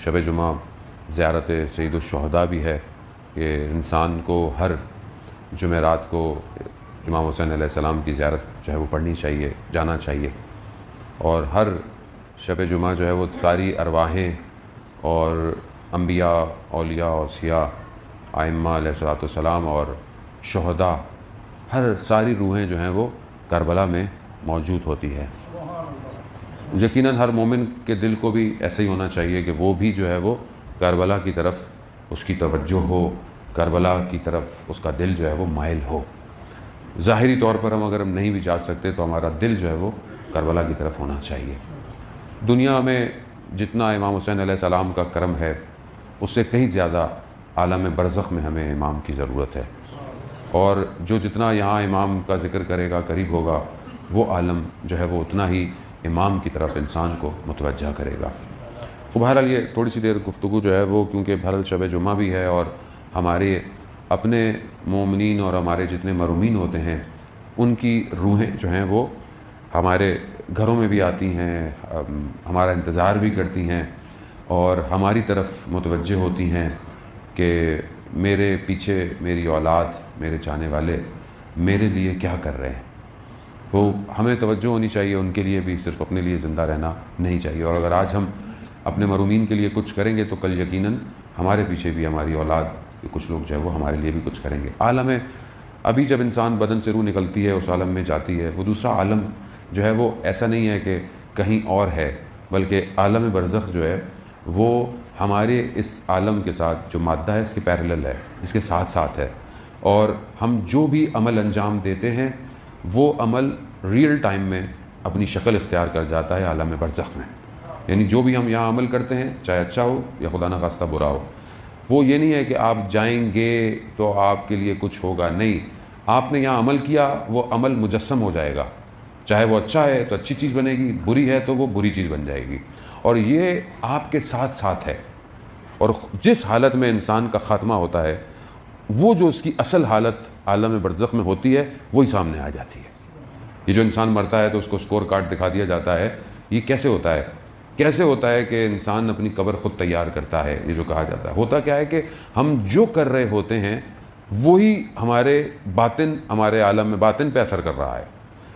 شب جمعہ زیارت سید الشہداء بھی ہے کہ انسان کو ہر جمعرات کو امام حسین علیہ السلام کی زیارت جو ہے وہ پڑھنی چاہیے، جانا چاہیے، اور ہر شب جمعہ جو ہے وہ ساری ارواحیں اور انبیاء، اولیاء، اوصیاء، ائمہ علیہ الصلوۃ والسلام اور شہداء، ہر ساری روحیں جو ہیں وہ کربلا میں موجود ہوتی ہے۔ یقیناً ہر مومن کے دل کو بھی ایسے ہی ہونا چاہیے کہ وہ بھی جو ہے وہ کربلا کی طرف اس کی توجہ ہو، کربلا کی طرف اس کا دل جو ہے وہ مائل ہو۔ ظاہری طور پر اگر ہم نہیں بھی جا سکتے تو ہمارا دل جو ہے وہ کربلا کی طرف ہونا چاہیے۔ دنیا میں جتنا امام حسین علیہ السلام کا کرم ہے اس سے کہیں زیادہ عالم برزخ میں ہمیں امام کی ضرورت ہے، اور جو جتنا یہاں امام کا ذکر کرے گا، قریب ہوگا، وہ عالم جو ہے وہ اتنا ہی امام کی طرف انسان کو متوجہ کرے گا۔ تو بہرحال یہ تھوڑی سی دیر گفتگو جو ہے وہ، کیونکہ بہرحال شب جمعہ بھی ہے اور ہمارے اپنے مومنین اور ہمارے جتنے مرحومین ہوتے ہیں ان کی روحیں جو ہیں وہ ہمارے گھروں میں بھی آتی ہیں، ہمارا انتظار بھی کرتی ہیں اور ہماری طرف متوجہ ہوتی ہیں کہ میرے پیچھے میری اولاد، میرے چاہنے والے میرے لیے کیا کر رہے ہیں۔ تو ہمیں توجہ ہونی چاہیے ان کے لیے بھی، صرف اپنے لیے زندہ رہنا نہیں چاہیے، اور اگر آج ہم اپنے مرحومین کے لیے کچھ کریں گے تو کل یقیناً ہمارے پیچھے بھی ہماری اولاد کے کچھ لوگ جو ہے وہ ہمارے لیے بھی کچھ کریں گے۔ عالم ابھی جب انسان بدن سے روح نکلتی ہے اس عالم میں جاتی ہے، وہ دوسرا عالم جو ہے وہ ایسا نہیں ہے کہ کہیں اور ہے، بلکہ عالم برزخ جو ہے وہ ہمارے اس عالم کے ساتھ جو مادہ ہے اس کے پیرلل ہے، اس کے ساتھ ساتھ ہے، اور ہم جو بھی عمل انجام دیتے ہیں وہ عمل ریئل ٹائم میں اپنی شکل اختیار کر جاتا ہے عالم برزخ میں۔ یعنی جو بھی ہم یہاں عمل کرتے ہیں، چاہے اچھا ہو یا خدا نخواستہ برا ہو، وہ یہ نہیں ہے کہ آپ جائیں گے تو آپ کے لیے کچھ ہوگا، نہیں، آپ نے یہاں عمل کیا وہ عمل مجسم ہو جائے گا، چاہے وہ اچھا ہے تو اچھی چیز بنے گی، بری ہے تو وہ بری چیز بن جائے گی، اور یہ آپ کے ساتھ ساتھ ہے۔ اور جس حالت میں انسان کا خاتمہ ہوتا ہے وہ جو اس کی اصل حالت عالم برزخ میں ہوتی ہے وہی سامنے آ جاتی ہے۔ یہ جو انسان مرتا ہے تو اس کو سکور کارڈ دکھا دیا جاتا ہے، یہ کیسے ہوتا ہے؟ کیسے ہوتا ہے کہ انسان اپنی قبر خود تیار کرتا ہے؟ یہ جو کہا جاتا ہے، ہوتا کیا ہے کہ ہم جو کر رہے ہوتے ہیں وہی ہمارے باطن، ہمارے عالم میں باطن پہ اثر کر رہا ہے۔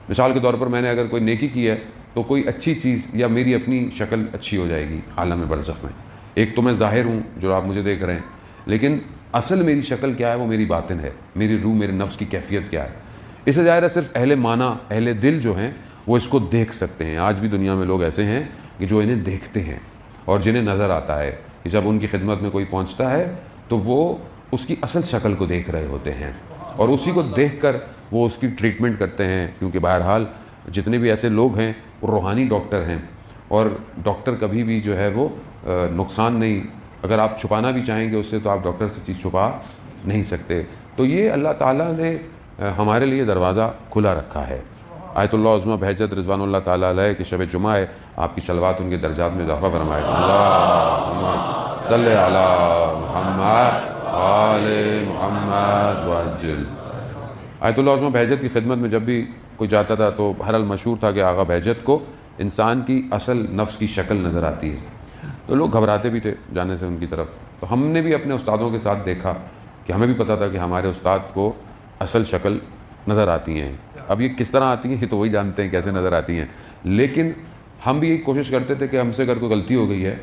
مثال کے طور پر میں نے اگر کوئی نیکی کی ہے تو کوئی اچھی چیز یا میری اپنی شکل اچھی ہو جائے گی عالم برزخ میں۔ ایک تو میں ظاہر ہوں جو آپ مجھے دیکھ رہے ہیں، لیکن اصل میری شکل کیا ہے؟ وہ میری باطن ہے، میری روح، میرے نفس کی کیفیت کیا ہے۔ اس سے ظاہر ہے صرف اہل معنی، اہل دل جو ہیں وہ اس کو دیکھ سکتے ہیں۔ آج بھی دنیا میں لوگ ایسے ہیں کہ جو انہیں دیکھتے ہیں اور جنہیں نظر آتا ہے کہ جب ان کی خدمت میں کوئی پہنچتا ہے تو وہ اس کی اصل شکل کو دیکھ رہے ہوتے ہیں، اور اسی کو دیکھ کر وہ اس کی ٹریٹمنٹ کرتے ہیں، کیونکہ بہرحال جتنے بھی ایسے لوگ ہیں وہ روحانی ڈاکٹر ہیں، اور ڈاکٹر کبھی بھی جو ہے وہ نقصان نہیں، اگر آپ چھپانا بھی چاہیں گے اس سے تو آپ ڈاکٹر سے چیز چھپا نہیں سکتے۔ تو یہ اللہ تعالیٰ نے ہمارے لیے دروازہ کھلا رکھا ہے۔ آیت اللہ عظمہ بہجت رضوان اللہ تعالیٰ علیہ کہ شب جمعہ ہے، آپ کی صلوات ان کے درجات میں اضافہ فرمائے۔ اللہم صلی علی محمد آل محمد وعجل۔ آیت اللہ عظمہ بہجت کی خدمت میں جب بھی کوئی جاتا تھا تو بہرحال مشہور تھا کہ آغا بہجت کو انسان کی اصل نفس کی شکل نظر آتی ہے، تو لوگ گھبراتے بھی تھے جانے سے ان کی طرف۔ تو ہم نے بھی اپنے استادوں کے ساتھ دیکھا کہ ہمیں بھی پتہ تھا کہ ہمارے استاد کو اصل شکل نظر آتی ہیں۔ اب یہ کس طرح آتی ہیں یہ تو وہی جانتے ہیں کیسے نظر آتی ہیں، لیکن ہم بھی یہ کوشش کرتے تھے کہ ہم سے اگر کوئی غلطی ہو گئی ہے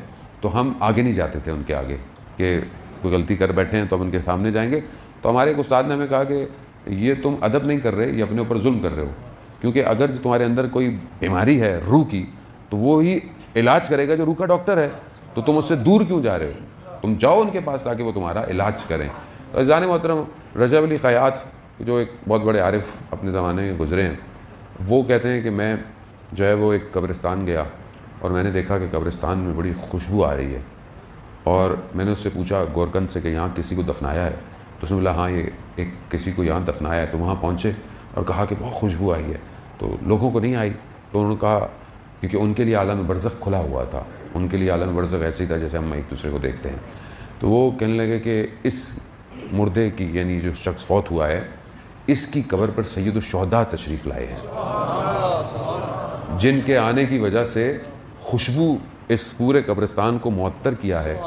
تو ہم آگے نہیں جاتے تھے ان کے آگے، کہ کوئی غلطی کر بیٹھے ہیں تو ہم ان کے سامنے جائیں گے۔ تو ہمارے ایک استاد نے ہمیں کہا کہ یہ تم ادب نہیں کر رہے، یہ اپنے اوپر ظلم کر رہے ہو، کیونکہ اگر تمہارے اندر کوئی بیماری ہے روح کی تو وہی علاج کرے گا جو روح کا ڈاکٹر ہے، تو تم اس سے دور کیوں جا رہے ہو؟ تم جاؤ ان کے پاس تاکہ وہ تمہارا علاج کریں۔ عزیزان محترم، رجب علی خیاط جو ایک بہت بڑے عارف اپنے زمانے میں گزرے ہیں، وہ کہتے ہیں کہ میں جو ہے وہ ایک قبرستان گیا اور میں نے دیکھا کہ قبرستان میں بڑی خوشبو آ رہی ہے، اور میں نے اس سے پوچھا گورکن سے کہ یہاں کسی کو دفنایا ہے؟ تو اس نے بولا ہاں، یہ ایک کسی کو یہاں دفنایا ہے۔ تو وہاں پہنچے اور کہا کہ بہت خوشبو آئی ہے، تو لوگوں کو نہیں آئی، تو انہوں نے کہا کیونکہ ان کے لیے عالم برزخ کھلا ہوا تھا، ان کے لیے عالم برزخ ایسے ہی تھا جیسے ہم ایک دوسرے کو دیکھتے ہیں۔ تو وہ کہنے لگے کہ اس مردے کی، یعنی جو شخص فوت ہوا ہے، اس کی قبر پر سید الشہداء تشریف لائے ہیں، جن کے آنے کی وجہ سے خوشبو اس پورے قبرستان کو معطر کیا ہے،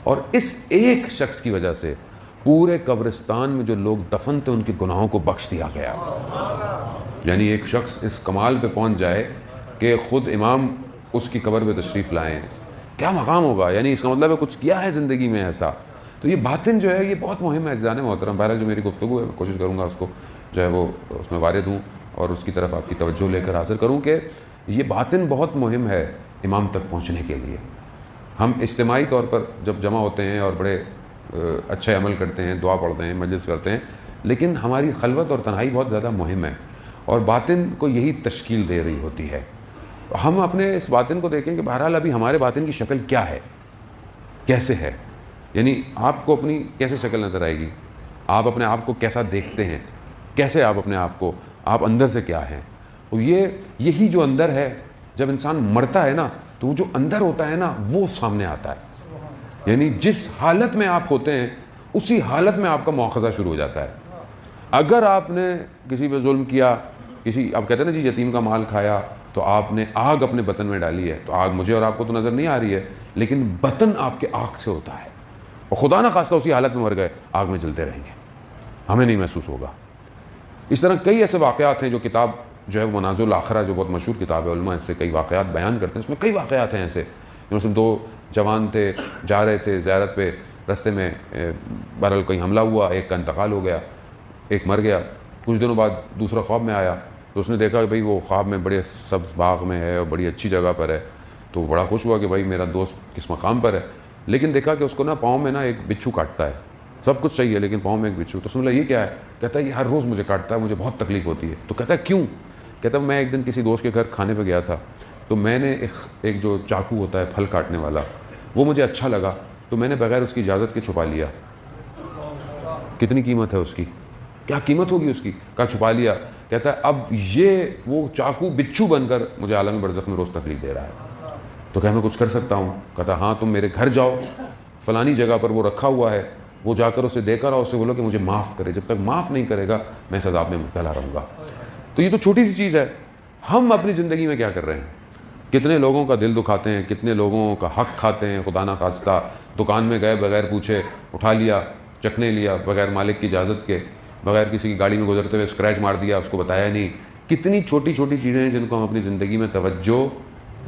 اور اس ایک شخص کی وجہ سے پورے قبرستان میں جو لوگ دفن تھے ان کے گناہوں کو بخش دیا گیا۔ یعنی ایک شخص اس کمال پہ پہنچ جائے کہ خود امام اس کی قبر پہ تشریف لائیں، کیا مقام ہوگا؟ یعنی اس کا مطلب ہے کچھ کیا ہے زندگی میں ایسا۔ تو یہ باطن جو ہے یہ بہت مہم ہے عزیزان محترم۔ بہرحال جو میری گفتگو ہے کوشش کروں گا اس کو جو ہے وہ اس میں وارد ہوں اور اس کی طرف آپ کی توجہ لے کر حاصل کروں کہ یہ باطن بہت مہم ہے امام تک پہنچنے کے لیے۔ ہم اجتماعی طور پر جب جمع ہوتے ہیں اور بڑے اچھے عمل کرتے ہیں، دعا پڑھتے ہیں، مجلس کرتے ہیں، لیکن ہماری خلوت اور تنہائی بہت زیادہ مہم ہے، اور باطن کو یہی تشکیل دے رہی ہوتی ہے۔ ہم اپنے اس باطن کو دیکھیں کہ بہرحال ابھی ہمارے باطن کی شکل کیا ہے، کیسے ہے، یعنی آپ کو اپنی کیسے شکل نظر آئے گی، آپ اپنے آپ کو کیسا دیکھتے ہیں، کیسے آپ اپنے آپ کو، آپ اندر سے کیا ہیں۔ اور یہی جو اندر ہے، جب انسان مرتا ہے نا تو وہ جو اندر ہوتا ہے نا وہ سامنے آتا ہے۔ یعنی جس حالت میں آپ ہوتے ہیں اسی حالت میں آپ کا مواخذہ شروع ہو جاتا ہے۔ اگر آپ نے کسی پہ ظلم کیا، آپ کہتے ہیں نا جی یتیم کا مال کھایا، تو آپ نے آگ اپنے بطن میں ڈالی ہے، تو آگ مجھے اور آپ کو تو نظر نہیں آ رہی ہے، لیکن بطن آپ کے آگ سے ہوتا ہے، اور خدا نہ خواستہ اسی حالت میں مر گئے، آگ میں جلتے رہیں گے، ہمیں نہیں محسوس ہوگا۔ اس طرح کئی ایسے واقعات ہیں جو کتاب جو ہے وہ منازل الاخرہ جو بہت مشہور کتاب ہے، علماء اس سے کئی واقعات بیان کرتے ہیں، اس میں کئی واقعات ہیں ایسے، مثلا دو جوان تھے جا رہے تھے زیارت پہ، رستے میں بہرحال کوئی حملہ ہوا، ایک کا انتقال ہو گیا، ایک مر گیا۔ کچھ دنوں بعد دوسرا خواب میں آیا تو اس نے دیکھا کہ بھئی وہ خواب میں بڑے سبز باغ میں ہے اور بڑی اچھی جگہ پر ہے، تو بڑا خوش ہوا کہ بھئی میرا دوست کس مقام پر ہے، لیکن دیکھا کہ اس کو نا پاؤں میں نا ایک بچھو کاٹتا ہے، سب کچھ صحیح ہے لیکن پاؤں میں ایک بچھو۔ تو اس نے بولا یہ کیا ہے؟ کہتا ہے یہ ہر روز مجھے کاٹتا ہے، مجھے بہت تکلیف ہوتی ہے۔ تو کہتا ہے کیوں؟ کہتا ہے میں ایک دن کسی دوست کے گھر کھانے پہ گیا تھا، تو میں نے ایک جو چاقو ہوتا ہے پھل کاٹنے والا، وہ مجھے اچھا لگا تو میں نے بغیر اس کی اجازت کے چھپا لیا۔ کتنی قیمت ہے اس کی؟ کیا قیمت ہوگی اس کی؟ کہا چھپا لیا۔ کہتا ہے اب یہ وہ چاقو بچھو بن کر مجھے عالم برزخ میں روز تکلیف دے رہا ہے، تو کیا میں کچھ کر سکتا ہوں؟ کہتا ہاں تم میرے گھر جاؤ، فلانی جگہ پر وہ رکھا ہوا ہے، وہ جا کر اسے دے کر آؤ، اس سے بولو کہ مجھے معاف کرے، جب تک معاف نہیں کرے گا میں اس عذاب میں مبتلا رہوں گا۔ تو یہ تو چھوٹی سی چیز ہے، ہم اپنی زندگی میں کیا کر رہے ہیں؟ کتنے لوگوں کا دل دکھاتے ہیں، کتنے لوگوں کا حق کھاتے ہیں، خدا نہ خواستہ دکان میں گئے بغیر پوچھے اٹھا لیا، چکھنے لیا، بغیر مالک کی اجازت کے، بغیر کسی کی گاڑی میں گزرتے ہوئے اسکریچ مار دیا، اس کو بتایا نہیں۔ کتنی چھوٹی چھوٹی چیزیں ہیں جن کو ہم اپنی زندگی میں توجہ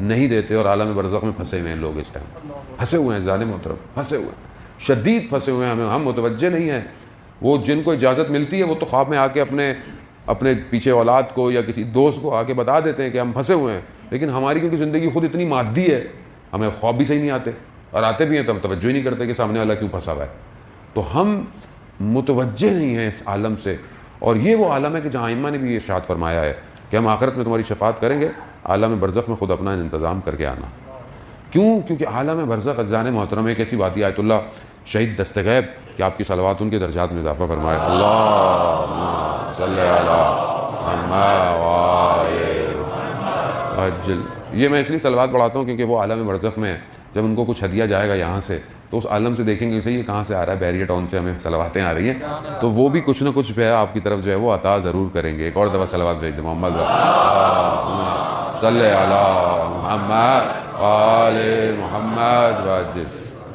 نہیں دیتے، اور عالم برزخ میں پھنسے ہوئے ہیں لوگ، اس ٹائم پھنسے ہوئے ہیں، ظالم محترم پھنسے ہوئے ہیں، شدید پھنسے ہوئے ہیں، ہم متوجہ نہیں ہیں۔ وہ جن کو اجازت ملتی ہے وہ تو خواب میں آ کے اپنے پیچھے اولاد کو یا کسی دوست کو آ کے بتا دیتے ہیں کہ ہم پھنسے ہوئے ہیں، لیکن ہماری کیونکہ زندگی خود اتنی مادی ہے، ہمیں خواب بھی صحیح نہیں آتے، اور آتے بھی ہیں تو ہم توجہ ہی نہیں کرتے کہ سامنے والا کیوں پھنسا ہوا ہے۔ تو ہم متوجہ نہیں ہیں اس عالم سے، اور یہ وہ عالم ہے کہ جہاں ائمہ نے بھی ارشاد فرمایا ہے کہ ہم آخرت میں تمہاری شفاعت کریں گے، عالم برزخ میں خود اپنا انتظام کر کے آنا۔ کیونکہ عالم برزخ عزیزان محترم ایک ایسی بات ہے، آیت اللہ شہید دستغیب کہ آپ کی صلوات ان کے درجات میں اضافہ فرمائے۔ اللہم صلی علی محمد عجل۔ یہ میں اس لیے صلوات پڑھاتا ہوں کیونکہ وہ عالم برزخ میں جب ان کو کچھ ہدیہ جائے گا یہاں سے تو اس عالم سے دیکھیں گے اسے یہ کہاں سے آ رہا ہے، بیریہ ٹاؤن سے ہمیں صلواتیں آ رہی ہیں، تو وہ بھی کچھ نہ کچھ جو ہے آپ کی طرف جو ہے وہ عطا ضرور کریں گے۔ ایک اور دفعہ صلوات بھیج دیں، محمد صلی علی محمد آل محمد وعجل۔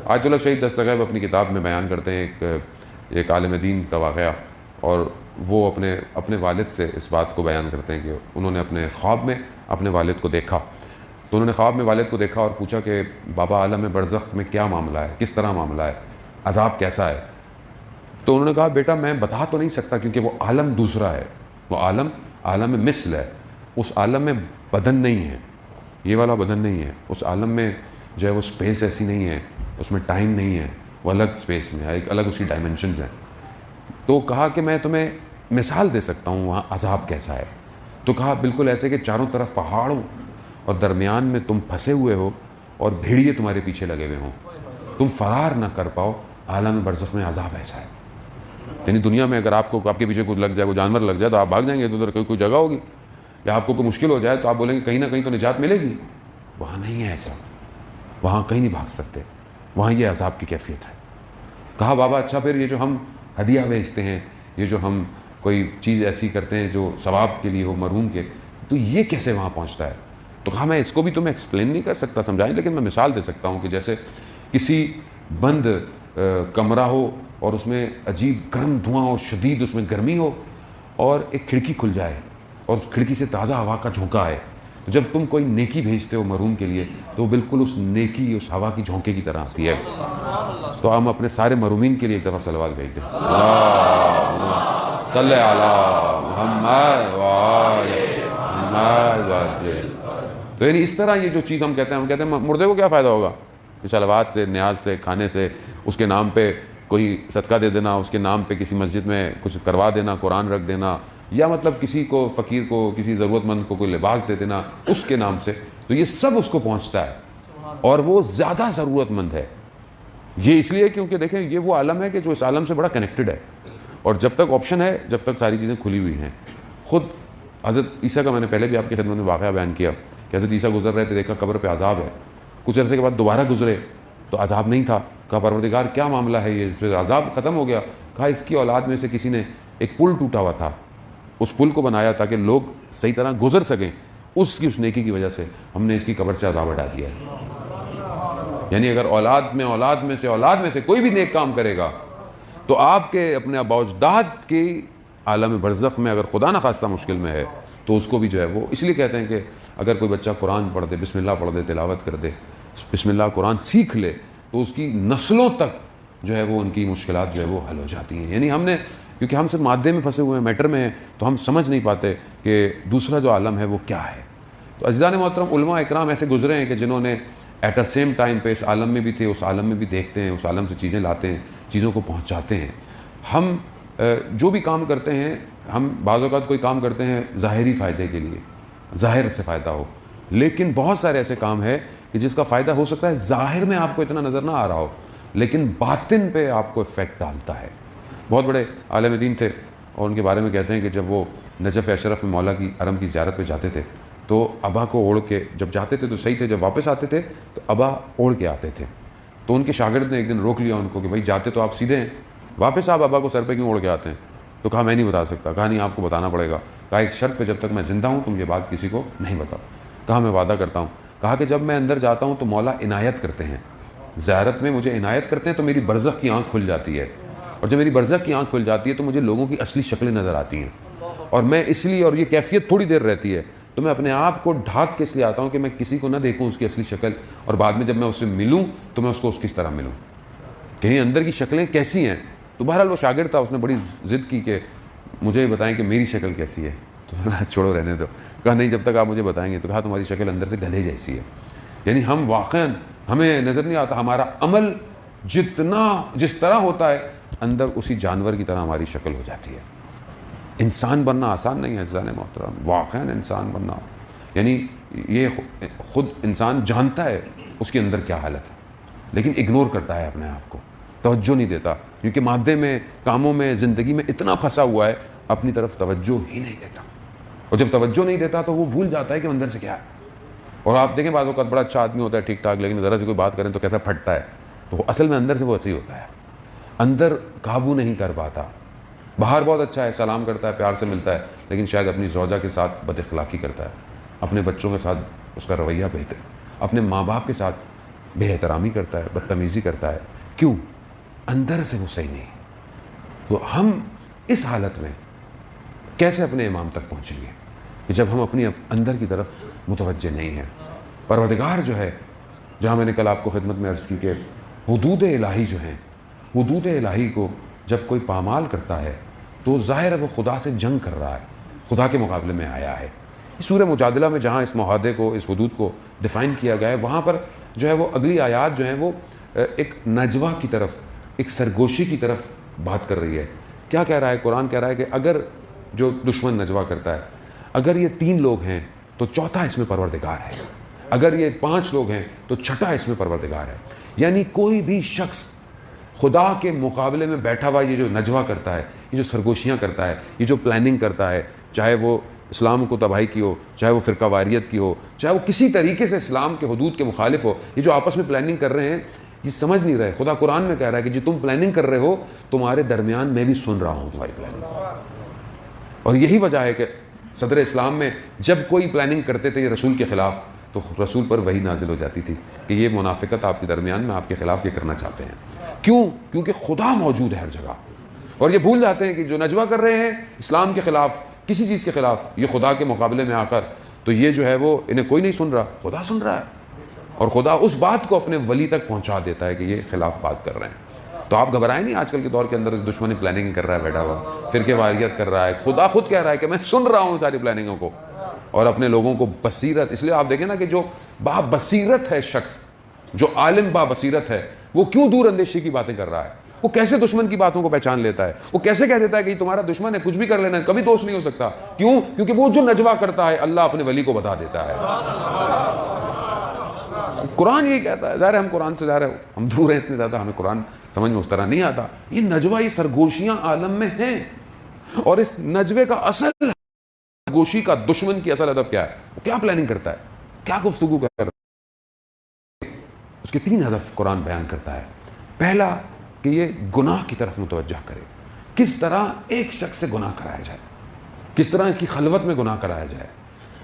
آیت اللہ شہید دستغیب اپنی کتاب میں بیان کرتے ہیں ایک عالم دین کا واقعہ، اور وہ اپنے والد سے اس بات کو بیان کرتے ہیں کہ انہوں نے اپنے خواب میں اپنے والد کو دیکھا، تو انہوں نے خواب میں والد کو دیکھا اور پوچھا کہ بابا عالم برزخ میں کیا معاملہ ہے، کس طرح معاملہ ہے، عذاب کیسا ہے؟ تو انہوں نے کہا بیٹا میں بتا تو نہیں سکتا کیونکہ وہ عالم دوسرا ہے، وہ عالم مثل ہے، اس عالم میں بدن نہیں ہے، یہ والا بدن نہیں ہے، اس عالم میں جو ہے وہ سپیس ایسی نہیں ہے، اس میں ٹائم نہیں ہے، وہ الگ سپیس میں ہے، ایک الگ اس کی ڈائمنشنز ہیں۔ تو کہا کہ میں تمہیں مثال دے سکتا ہوں وہاں عذاب کیسا ہے، تو کہا بالکل ایسے کہ چاروں طرف پہاڑ ہوں اور درمیان میں تم پھنسے ہوئے ہو اور بھیڑیے تمہارے پیچھے لگے ہوئے ہوں، تم فرار نہ کر پاؤ، عالم برزخ میں عذاب ایسا ہے۔ یعنی دنیا میں اگر آپ کے پیچھے کچھ لگ جائے، کوئی جانور لگ جائے تو آپ بھاگ جائیں گے، تو ادھر کوئی جگہ ہوگی، یا آپ کو کوئی مشکل ہو جائے تو آپ بولیں گے کہیں نہ کہیں تو نجات ملے گی، وہاں نہیں ہے ایسا، وہاں کہیں نہیں بھاگ سکتے، وہاں یہ عذاب کی کیفیت ہے۔ کہا بابا اچھا پھر یہ جو ہم ہدیہ بھیجتے ہیں، یہ جو ہم کوئی چیز ایسی کرتے ہیں جو ثواب کے لیے ہو مرحوم کے، تو یہ کیسے وہاں پہنچتا ہے؟ تو کہا میں اس کو بھی تمہیں ایکسپلین نہیں کر سکتا سمجھائیں، لیکن میں مثال دے سکتا ہوں کہ جیسے کسی بند کمرہ ہو اور اس میں عجیب گرم دھواں ہو، شدید اس میں گرمی ہو، اور ایک کھڑکی کھل جائے اور اس کھڑکی سے تازہ ہوا کا جھونکا آئے، تو جب تم کوئی نیکی بھیجتے ہو مرحوم کے لیے تو وہ بالکل اس نیکی، اس ہوا کی جھونکے کی طرح آتی ہے۔ تو ہم اپنے سارے مرحومین کے لیے ایک دفعہ صلوات بھیج دیں، اللہم صلی علی محمد وآل محمد۔ تو یعنی اس طرح یہ جو چیز ہم کہتے ہیں مردے کو کیا فائدہ ہوگا؟ صلوات سے، نیاز سے، کھانے سے، اس کے نام پہ کوئی صدقہ دے دینا، اس کے نام پہ کسی مسجد میں کچھ کروا دینا، قرآن رکھ دینا، یا مطلب کسی کو فقیر کو، کسی ضرورت مند کو کوئی لباس دے دینا اس کے نام سے، تو یہ سب اس کو پہنچتا ہے اور وہ زیادہ ضرورت مند ہے۔ یہ اس لیے کیونکہ دیکھیں یہ وہ عالم ہے کہ جو اس عالم سے بڑا کنیکٹڈ ہے، اور جب تک آپشن ہے، جب تک ساری چیزیں کھلی ہوئی ہیں۔ خود حضرت عیسیٰ کا میں نے پہلے بھی آپ کی خدمت میں واقعہ بیان کیا کہ حضرت عیسیٰ گزر رہے تھے، دیکھا قبر پہ عذاب ہے، کچھ عرصے کے بعد دوبارہ گزرے تو عذاب نہیں تھا، کہا پروردگار کیا معاملہ ہے، یہ پھر عذاب ختم ہو گیا، کہا اس کی اولاد میں سے کسی نے ایک پل ٹوٹا ہوا تھا، اس پل کو بنایا تاکہ لوگ صحیح طرح گزر سکیں، اس نیکی کی وجہ سے ہم نے اس کی قبر سے عذاب ہٹا دیا ہے۔ یعنی اگر اولاد میں سے کوئی بھی نیک کام کرے گا تو آپ کے اپنے آباء و اجداد کی عالم برزخ میں اگر خدا نخواستہ مشکل میں ہے تو اس کو بھی جو ہے وہ، اس لیے کہتے ہیں کہ اگر کوئی بچہ قرآن پڑھ دے، بسم اللہ پڑھ دے، تلاوت کر دے، بسم اللہ قرآن سیکھ لے، تو اس کی نسلوں تک جو ہے وہ ان کی مشکلات جو ہے وہ حل ہو جاتی ہیں۔ یعنی ہم نے، کیونکہ ہم صرف مادے میں پھنسے ہوئے ہیں، میٹر میں ہیں، تو ہم سمجھ نہیں پاتے کہ دوسرا جو عالم ہے وہ کیا ہے۔ تو عزیزان محترم، علماء اکرام ایسے گزرے ہیں کہ جنہوں نے ایٹ اے سیم ٹائم پہ اس عالم میں بھی تھے، اس عالم میں بھی دیکھتے ہیں، اس عالم سے چیزیں لاتے ہیں، چیزوں کو پہنچاتے ہیں۔ ہم جو بھی کام کرتے ہیں، ہم بعض اوقات کوئی کام کرتے ہیں ظاہری فائدے کے لیے، ظاہر سے فائدہ ہو، لیکن بہت سارے ایسے کام ہیں کہ جس کا فائدہ ہو سکتا ہے ظاہر میں آپ کو اتنا نظر نہ آ رہا ہو، لیکن باطن پہ آپ کو افیکٹ ڈالتا ہے۔ بہت بڑے عالم دین تھے، اور ان کے بارے میں کہتے ہیں کہ جب وہ نجف اشرف میں مولا کی حرم کی زیارت پہ جاتے تھے تو ابا کو اوڑھ کے، جب جاتے تھے تو صحیح تھے، جب واپس آتے تھے تو ابا اوڑھ کے آتے تھے۔ تو ان کے شاگرد نے ایک دن روک لیا ان کو کہ بھائی جاتے تو آپ سیدھے ہیں، واپس آپ ابا کو سر پہ کیوں اوڑھ کے آتے ہیں؟ تو کہا میں نہیں بتا سکتا۔ کہا نہیں، آپ کو بتانا پڑے گا۔ کہا ایک شرط پہ، جب تک میں زندہ ہوں تم یہ بات کسی کو نہیں بتاؤ۔ کہا میں وعدہ کرتا ہوں۔ کہا کہ جب میں اندر جاتا ہوں تو مولا عنایت کرتے ہیں، زیارت میں مجھے عنایت کرتے ہیں تو میری برزخ کی آنکھ کھل جاتی ہے، اور جب میری برزخ کی آنکھ کھل جاتی ہے تو مجھے لوگوں کی اصلی شکلیں نظر آتی ہیں، اور میں اس لیے، اور یہ کیفیت تھوڑی دیر رہتی ہے، تو میں اپنے آپ کو ڈھانک کے اس لیے آتا ہوں کہ میں کسی کو نہ دیکھوں اس کی اصلی شکل، اور بعد میں جب میں اس سے ملوں تو میں اس کو اس کس طرح ملوں، کہیں اندر کی شکلیں کیسی ہیں۔ تو بہرحال وہ شاگرد تھا، اس نے بڑی ضد کی کہ مجھے بتائیں کہ میری شکل کیسی ہے۔ تو چھوڑو رہنے دو۔ کہا نہیں، جب تک آپ مجھے بتائیں گے۔ تو کہا تمہاری شکل اندر سے گدھے جیسی ہے۔ یعنی ہم واقعاً، ہمیں نظر نہیں آتا، ہمارا عمل جس طرح ہوتا ہے اندر اسی جانور کی طرح ہماری شکل ہو جاتی ہے۔ انسان بننا آسان نہیں ہے عزیزان محترم، واقعاً انسان بننا، یعنی یہ خود انسان جانتا ہے اس کے اندر کیا حالت ہے، لیکن اگنور کرتا ہے اپنے آپ کو، توجہ نہیں دیتا، کیونکہ مادے میں، کاموں میں، زندگی میں اتنا پھنسا ہوا ہے، اپنی طرف توجہ ہی نہیں دیتا، اور جب توجہ نہیں دیتا تو وہ بھول جاتا ہے کہ اندر سے کیا ہے۔ اور آپ دیکھیں بعض اوقات بڑا اچھا آدمی ہوتا ہے، ٹھیک ٹھاک، لیکن ذرا سے کوئی بات کریں تو کیسا پھٹتا ہے، تو وہ اصل میں اندر سے وہ ایسے ہی ہوتا ہے، اندر قابو نہیں کر پاتا۔ باہر بہت اچھا ہے، سلام کرتا ہے، پیار سے ملتا ہے، لیکن شاید اپنی زوجہ کے ساتھ بد اخلاقی کرتا ہے، اپنے بچوں کے ساتھ اس کا رویہ بہتر، اپنے ماں باپ کے ساتھ بے احترامی کرتا ہے، بدتمیزی کرتا ہے۔ کیوں؟ اندر سے وہ صحیح نہیں۔ تو ہم اس حالت میں کیسے اپنے امام تک پہنچیں گے کہ جب ہم اپنی اندر کی طرف متوجہ نہیں ہیں؟ پروردگار جو ہے، جہاں میں نے کل آپ کو خدمت میں عرض کی کہ حدود الہی جو ہیں، حدود الہی کو جب کوئی پامال کرتا ہے تو ظاہر ہے وہ خدا سے جنگ کر رہا ہے، خدا کے مقابلے میں آیا ہے۔ سورہ مجادلہ میں جہاں اس معاہدے کو، اس حدود کو ڈیفائن کیا گیا ہے، وہاں پر جو ہے وہ اگلی آیات جو ہیں وہ ایک نجوہ کی طرف، ایک سرگوشی کی طرف بات کر رہی ہے۔ کیا کہہ رہا ہے قرآن؟ کہہ رہا ہے کہ اگر جو دشمن نجوہ کرتا ہے، اگر یہ 3 لوگ ہیں تو چوتھا اس میں پروردگار ہے، اگر یہ 5 لوگ ہیں تو چھٹا اس میں پروردگار ہے۔ یعنی کوئی بھی شخص خدا کے مقابلے میں بیٹھا ہوا یہ جو نجوہ کرتا ہے، یہ جو سرگوشیاں کرتا ہے، یہ جو پلاننگ کرتا ہے، چاہے وہ اسلام کو تباہی کی ہو، چاہے وہ فرقہ واریت کی ہو، چاہے وہ کسی طریقے سے اسلام کے حدود کے مخالف ہو، یہ جو آپس میں پلاننگ کر رہے ہیں یہ سمجھ نہیں رہے۔ خدا قرآن میں کہہ رہا ہے کہ جو تم پلاننگ کر رہے ہو، تمہارے درمیان میں بھی سن رہا ہوں تمہاری پلاننگ، اور یہی وجہ ہے کہ صدر اسلام میں جب کوئی پلاننگ کرتے تھے یہ رسول کے خلاف، تو رسول پر وحی نازل ہو جاتی تھی کہ یہ منافقت آپ کے درمیان میں آپ کے خلاف یہ کرنا چاہتے ہیں. کیوں؟ کیونکہ خدا موجود ہے ہر جگہ. اور یہ بھول جاتے ہیں کہ جو نجوہ کر رہے ہیں اسلام کے خلاف، کسی چیز کے خلاف، یہ خدا کے مقابلے میں آ کر، تو یہ جو ہے وہ انہیں کوئی نہیں سن رہا، خدا سن رہا ہے. اور خدا اس بات کو اپنے ولی تک پہنچا دیتا ہے کہ یہ خلاف بات کر رہے ہیں. تو آپ گھبرائیں نہیں. آج کل کے دور کے اندر دشمنی پلاننگ کر رہا ہے بیٹھا ہوا، فرقے واریت کر رہا ہے. خدا خود کہہ رہا ہے کہ میں سن رہا ہوں ساری پلاننگوں کو، اور اپنے لوگوں کو بصیرت. اس لیے آپ دیکھیں نا کہ جو با بصیرت ہے شخص، جو عالم با بصیرت ہے، وہ کیوں دور اندیشی کی باتیں کر رہا ہے؟ وہ کیسے دشمن کی باتوں کو پہچان لیتا ہے؟ وہ کیسے کہہ دیتا ہے کہ یہ تمہارا دشمن ہے، کچھ بھی کر لینا ہے، کبھی دوست نہیں ہو سکتا؟ کیوں؟ کیونکہ وہ جو نجوہ کرتا ہے اللہ اپنے ولی کو بتا دیتا ہے. قرآن یہی کہتا ہے. ظاہر ہے ہم قرآن سے ظاہر ہے ہم دور ہیں اتنے زیادہ، ہمیں قرآن سمجھ میں اس طرح نہیں آتا. یہ نجوہ، یہ سرگوشیاں عالم میں ہیں، اور اس نجوے کا اصل سرگوشی کا دشمن کی اصل ہدف کیا ہے؟ وہ کیا پلاننگ کرتا ہے، کیا گفتگو کرتا ہے؟ اس کے 3 ہدف قرآن بیان کرتا ہے. پہلا کہ یہ گناہ کی طرف متوجہ کرے. کس طرح ایک شخص سے گناہ کرایا جائے، کس طرح اس کی خلوت میں گناہ کرایا جائے،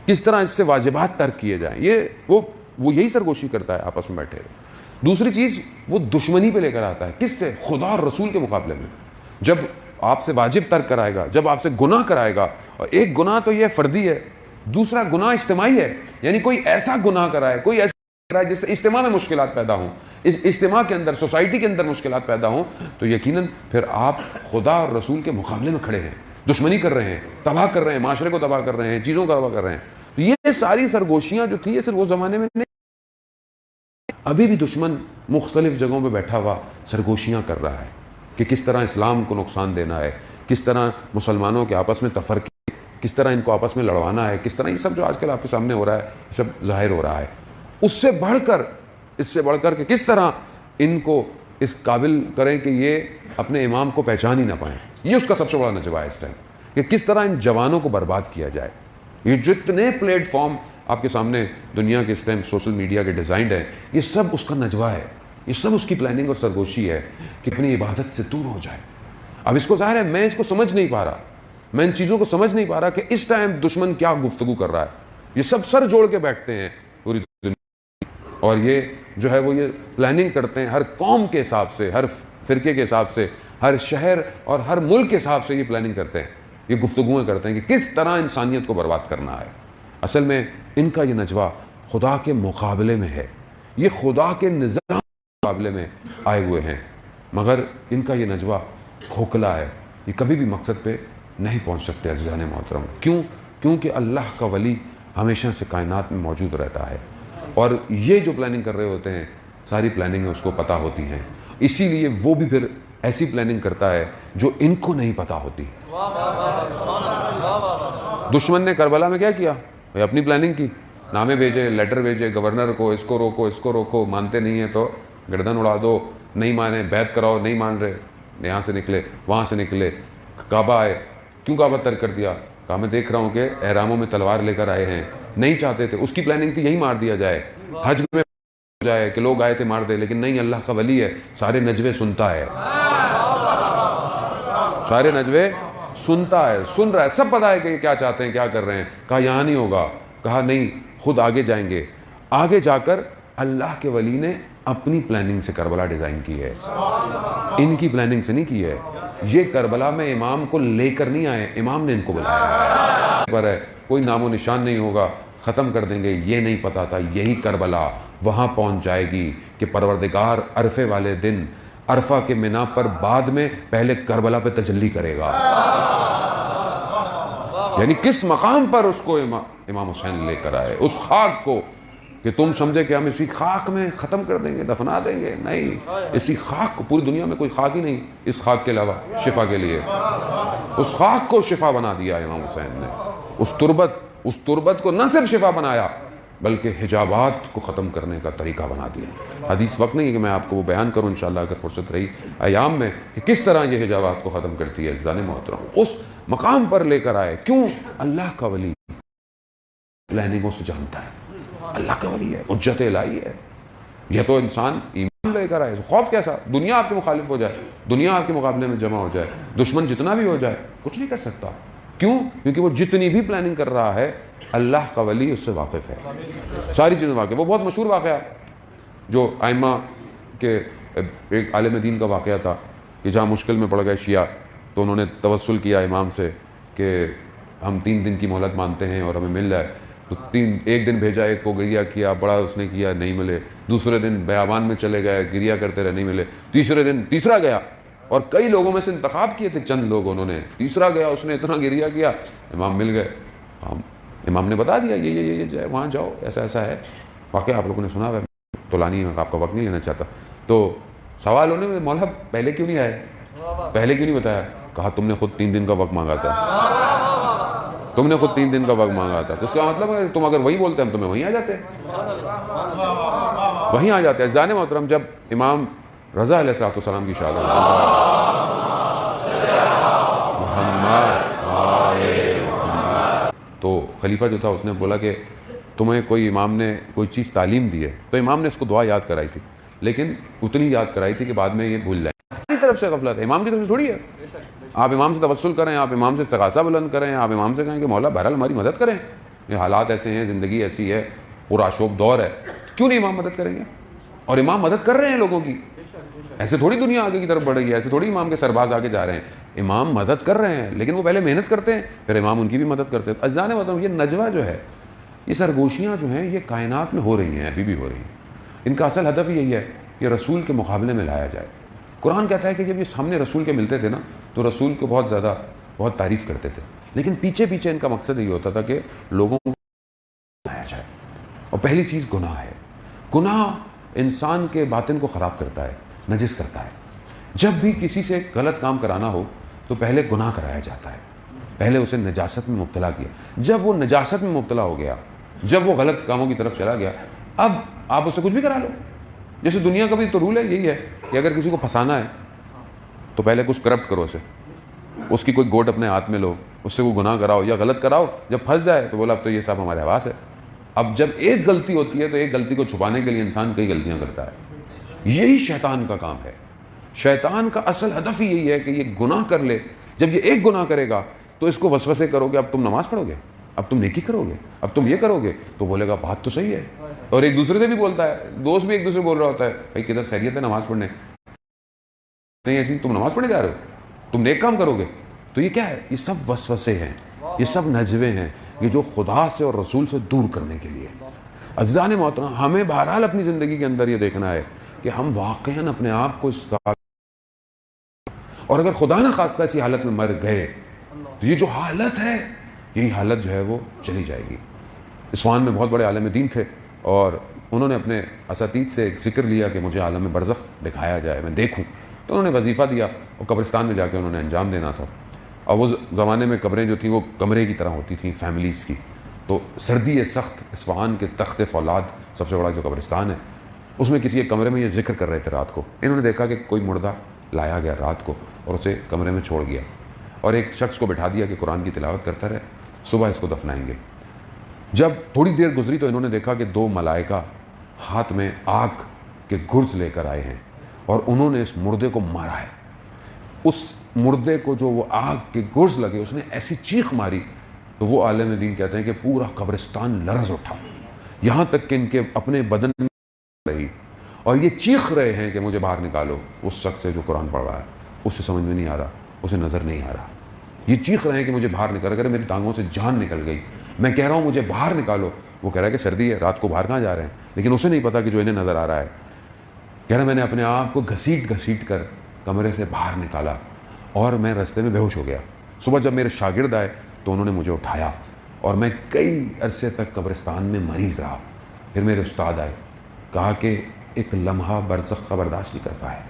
کس طرح اس سے واجبات ترک کیے جائیں. یہ وہ یہی سرگوشی کرتا ہے آپس میں بیٹھے. دوسری چیز وہ دشمنی پہ لے کر آتا ہے. کس سے؟ خدا اور رسول کے مقابلے میں. جب آپ سے واجب ترک کرائے گا، جب آپ سے گناہ کرائے گا، اور ایک گناہ تو یہ فردی ہے، دوسرا گناہ اجتماعی ہے. یعنی کوئی ایسا گناہ کرائے، کوئی ایسا کرائے جس سے اجتماع میں مشکلات پیدا ہوں، اس اجتماع کے اندر، سوسائٹی کے اندر مشکلات پیدا ہوں، تو یقیناً پھر آپ خدا اور رسول کے مقابلے میں کھڑے ہیں، دشمنی کر رہے ہیں، تباہ کر رہے ہیں، معاشرے کو تباہ کر رہے ہیں، چیزوں کو تباہ کر رہے ہیں. تو یہ ساری سرگوشیاں جو تھیں، یہ صرف وہ زمانے میں نہیں، ابھی بھی دشمن مختلف جگہوں پہ بیٹھا ہوا سرگوشیاں کر رہا ہے کہ کس طرح اسلام کو نقصان دینا ہے، کس طرح مسلمانوں کے آپس میں تفرقے، کس طرح ان کو آپس میں لڑوانا ہے، کس طرح یہ سب جو آج کل آپ کے سامنے ہو رہا ہے، یہ سب ظاہر ہو رہا ہے. اس سے بڑھ کر کہ کس طرح ان کو اس قابل کریں کہ یہ اپنے امام کو پہچان ہی نہ پائیں. یہ اس کا سب سے بڑا نجوہ ہے اس ٹائم، کہ کس طرح ان جوانوں کو برباد کیا جائے. یہ جتنے پلیٹ فارم آپ کے سامنے دنیا کے اس ٹائم سوشل میڈیا کے ڈیزائنڈ ہیں، یہ سب اس کا نجوہ ہے، یہ سب اس کی پلاننگ اور سرگوشی ہے کہ اپنی عبادت سے دور ہو جائے. اب اس کو ظاہر ہے میں اس کو سمجھ نہیں پا رہا، میں ان چیزوں کو سمجھ نہیں پا رہا کہ اس ٹائم دشمن کیا گفتگو کر رہا ہے. یہ سب سر جوڑ کے بیٹھتے ہیں پوری دنیا، اور یہ جو ہے وہ یہ پلاننگ کرتے ہیں ہر قوم کے حساب سے، ہر فرقے کے حساب سے، ہر شہر اور ہر ملک کے حساب سے یہ پلاننگ کرتے ہیں، یہ گفتگویں کرتے ہیں کہ کس طرح انسانیت کو برباد کرنا ہے. اصل میں ان کا یہ نجوہ خدا کے مقابلے میں ہے، یہ خدا کے نظام کے مقابلے میں آئے ہوئے ہیں، مگر ان کا یہ نجوہ کھوکھلا ہے، یہ کبھی بھی مقصد پہ نہیں پہنچ سکتے. عزیزان محترم، کیونکہ اللہ کا ولی ہمیشہ سے کائنات میں موجود رہتا ہے، اور یہ جو پلاننگ کر رہے ہوتے ہیں ساری پلاننگیں اس کو پتہ ہوتی ہیں، اسی لیے وہ بھی پھر ایسی پلاننگ کرتا ہے جو ان کو نہیں پتہ ہوتی. دشمن نے کربلا میں کیا کیا؟ اپنی پلاننگ کی، نامے بھیجے، لیٹر بھیجے گورنر کو، اس کو روکو، اس کو روکو، مانتے نہیں ہیں تو گردن اڑا دو، نہیں مانے بیعت کراؤ، نہیں مان رہے، یہاں سے نکلے، وہاں سے نکلے، کعبہ آئے. کیوں کعبہ ترک کر دیا؟ کہا میں دیکھ رہا ہوں کہ احراموں میں تلوار لے کر آئے ہیں، نہیں چاہتے تھے، اس کی پلاننگ تھی یہی مار دیا جائے، حج میں جائے کہ لوگ آئے تھے مار دے، لیکن نہیں، اللہ کا ولی ہے، سارے نجوے سنتا ہے، سارے نجوے سنتا ہے، سن رہا ہے، سب پتہ ہے کہ یہ کیا چاہتے ہیں، کیا کر رہے ہیں. کہا یہاں نہیں ہوگا، کہا نہیں، خود آگے جائیں گے. آگے جا کر اللہ کے ولی نے اپنی پلاننگ سے کربلا ڈیزائن کی ہے، ان کی پلاننگ سے نہیں کی ہے. یہ کربلا میں امام کو لے کر نہیں آئے، امام نے ان کو بلایا پر ہے. کوئی نام و نشان نہیں ہوگا، ختم کر دیں گے. یہ نہیں پتا تھا یہی کربلا وہاں پہنچ جائے گی کہ پروردگار عرفے والے دن عرفہ کے منا پر بعد میں پہلے کربلا پہ تجلی کرے گا. یعنی کس مقام پر اس کو امام حسین لے کر آئے، اس خاک کو، کہ تم سمجھے کہ ہم اسی خاک میں ختم کر دیں گے، دفنا دیں گے. نہیں، اسی خاک کو، پوری دنیا میں کوئی خاک ہی نہیں اس خاک کے علاوہ شفا کے لیے. اس خاک کو شفا بنا دیا امام حسین نے. اس تربت کو نہ صرف شفا بنایا بلکہ حجابات کو ختم کرنے کا طریقہ بنا دیا. حدیث وقت نہیں ہے کہ میں آپ کو وہ بیان کروں انشاءاللہ اگر فرصت رہی ایام میں، کہ کس طرح یہ حجابات کو ختم کرتی ہے. عزیزان محترم، اس مقام پر لے کر آئے. کیوں؟ اللہ کا ولی پلاننگوں سے جانتا ہے، اللہ کا ولی ہے، حجت الہی ہے. یہ تو انسان ایمان لے کر آئے، خوف کیسا؟ دنیا آپ کے مخالف ہو جائے، دنیا آپ کے مقابلے میں جمع ہو جائے، دشمن جتنا بھی ہو جائے، کچھ نہیں کر سکتا. کیوں؟ کیونکہ وہ جتنی بھی پلاننگ کر رہا ہے اللہ کا ولی اس سے واقف ہے، ساری چیزیں واقف۔ وہ بہت مشہور واقعہ جو ائمہ کے ایک عالم دین کا واقعہ تھا کہ جہاں مشکل میں پڑ گئے شیعہ، تو انہوں نے توسل کیا امام سے کہ ہم 3 دن کی مہلت مانتے ہیں اور ہمیں مل جائے۔ تو ایک دن بھیجا، ایک کو گریا کیا، بڑا اس نے کیا، نہیں ملے۔ دوسرے دن بیابان میں چلے گئے، گریا کرتے رہے، نہیں ملے۔ تیسرے دن تیسرا گیا، اور کئی لوگوں میں سے انتخاب کیے تھے چند لوگ، انہوں نے تیسرا گیا، اس نے اتنا گریا کیا، امام مل گئے۔ امام نے بتا دیا یہ وہاں جاؤ، ایسا ایسا ہے واقعہ، آپ لوگوں نے سنا ہے، طولانی میں آپ کا وقت نہیں لینا چاہتا۔ تو سوال ہونے میں مولا پہلے کیوں نہیں آئے، پہلے کیوں نہیں بتایا؟ کہا تم نے خود 3 دن کا وقت مانگا تھا، تم نے خود 3 دن کا وقت مانگا تھا۔ تو اس کا مطلب ہے تم اگر وہی بولتے ہم تمہیں وہیں آ جاتے، وہیں آ جاتے۔ عزیزان محترم، جب امام رضا علیہ السلام کی شہادت تو خلیفہ جو تھا اس نے بولا کہ تمہیں کوئی امام نے کوئی چیز تعلیم دی ہے، تو امام نے اس کو دعا یاد کرائی تھی، لیکن اتنی یاد کرائی تھی کہ بعد میں یہ بھول جائیں۔ اس طرف سے غفلت ہے، امام کی طرف سے تھوڑی ہے۔ آپ امام سے توسل کریں، آپ امام سے استغاثہ بلند کریں، آپ امام سے کہیں کہ مولا بہرحال ہماری مدد کریں، یہ حالات ایسے ہیں، زندگی ایسی ہے، پورا شوق دور ہے، کیوں نہیں امام مدد کریں گے؟ اور امام مدد کر رہے ہیں لوگوں کی، ایسے تھوڑی دنیا آگے کی طرف بڑھ رہی ہے، ایسے تھوڑی امام کے سرباز آگے جا رہے ہیں، امام مدد کر رہے ہیں، لیکن وہ پہلے محنت کرتے ہیں، پھر امام ان کی بھی مدد کرتے ہیں۔ عزیزان محترم، یہ نجوہ جو ہے، یہ سرگوشیاں جو ہیں، یہ کائنات میں ہو رہی ہیں، ابھی بھی ہو رہی ہیں۔ ان کا اصل ہدف یہی ہے کہ رسول کے مقابلے میں لایا جائے۔ قرآن کہتا ہے کہ جب یہ سامنے رسول کے ملتے تھے نا، تو رسول کو بہت تعریف کرتے تھے، لیکن پیچھے پیچھے ان کا مقصد یہی ہوتا تھا کہ لوگوں کو لایا جائے۔ اور پہلی چیز گناہ ہے۔ گناہ انسان کے باطن کو خراب کرتا ہے، نجس کرتا ہے۔ جب بھی کسی سے غلط کام کرانا ہو تو پہلے گناہ کرایا جاتا ہے، پہلے اسے نجاست میں مبتلا کیا۔ جب وہ نجاست میں مبتلا ہو گیا، جب وہ غلط کاموں کی طرف چلا گیا، اب آپ اسے کچھ بھی کرا لو۔ جیسے دنیا کا بھی تو رول ہے، یہی ہے کہ اگر کسی کو پھنسانا ہے تو پہلے کچھ کرپٹ کرو اسے، اس کی کوئی گوٹ اپنے ہاتھ میں لو، اس سے وہ گناہ کراؤ یا غلط کراؤ، جب پھنس جائے تو بولا اب تو یہ سب ہمارے حواس ہے۔ اب جب ایک غلطی ہوتی ہے تو ایک غلطی کو چھپانے کے لیے انسان کئی غلطیاں کرتا ہے۔ یہی شیطان کا کام ہے۔ شیطان کا اصل ہدف ہی یہی ہے کہ یہ گناہ کر لے۔ جب یہ ایک گناہ کرے گا تو اس کو وسوسے کرو گے، اب تم نماز پڑھو گے، اب تم نیکی کرو گے، اب تم یہ کرو گے، تو بولے گا بات تو صحیح ہے۔ اور ایک دوسرے سے بھی بولتا ہے، دوست بھی ایک دوسرے بول رہا ہوتا ہے، بھائی کدھر خیریت ہے نماز پڑھنے؟ نہیں ایسی تم نماز پڑھنے جا رہے ہو، تم نیک کام کرو گے۔ تو یہ کیا ہے؟ یہ سب وسوسے ہیں، یہ سب نجوے ہیں، یہ جو خدا سے اور رسول سے دور کرنے کے لیے۔ عزیزان محترم، ہمیں بہرحال اپنی زندگی کے اندر یہ دیکھنا ہے کہ ہم واقعاً اپنے آپ کو اس کا، اور اگر خدا نہ خواستہ ایسی حالت میں مر گئے تو یہ جو حالت ہے، یہی حالت جو ہے وہ چلی جائے گی۔ اصفہان میں بہت بڑے عالم دین تھے، اور انہوں نے اپنے اساتید سے ایک ذکر لیا کہ مجھے عالم برزخ دکھایا جائے، میں دیکھوں۔ تو انہوں نے وظیفہ دیا اور قبرستان میں جا کے انہوں نے انجام دینا تھا۔ اور وہ زمانے میں قبریں جو تھیں وہ کمرے کی طرح ہوتی تھیں فیملیز کی، تو سردی سخت اصفہان کے تخت فولاد سب سے بڑا جو قبرستان ہے، اس میں کسی ایک کمرے میں یہ ذکر کر رہے تھے رات کو۔ انہوں نے دیکھا کہ کوئی مردہ لایا گیا رات کو اور اسے کمرے میں چھوڑ گیا، اور ایک شخص کو بٹھا دیا کہ قرآن کی تلاوت کرتا رہے، صبح اس کو دفنائیں گے۔ جب تھوڑی دیر گزری تو انہوں نے دیکھا کہ 2 ملائکہ ہاتھ میں آگ کے گرز لے کر آئے ہیں، اور انہوں نے اس مردے کو مارا ہے۔ اس مردے کو جو وہ آگ کے گرز لگے، اس نے ایسی چیخ ماری، تو وہ عالم دین کہتے ہیں کہ پورا قبرستان لرز اٹھا، یہاں تک کہ ان کے اپنے بدن میں رہی، اور یہ چیخ رہے ہیں کہ مجھے باہر نکالو۔ اس شخص سے جو قرآن پڑھ رہا ہے، اسے سمجھ میں نہیں آ رہا، اسے نظر نہیں آ رہا، یہ چیخ رہے ہیں کہ مجھہ باہر نکال، اگر میری ٹانگوں سے جان نکل گئی، میں کہہ رہا ہوں مجھے باہر نکالو۔ وہ کہہ رہا ہے کہ سردی ہے، رات کو باہر کہاں جا رہے ہیں، لیکن اسے نہیں پتا کہ جو انہیں نظر آ رہا ہے۔ کہہ رہا میں نے اپنے آپ کو گھسیٹ کر کمرے سے باہر نکالا، اور میں راستے میں بے ہوش ہو گیا۔ صبح جب میرے شاگرد آئے تو انہوں نے مجھے اٹھایا، اور میں کئی عرصے تک قبرستان میں مریض رہا۔ پھر میرے استاد آئے، کہا کہ ایک لمحہ برزخ کا برداشت نہیں کر پائے،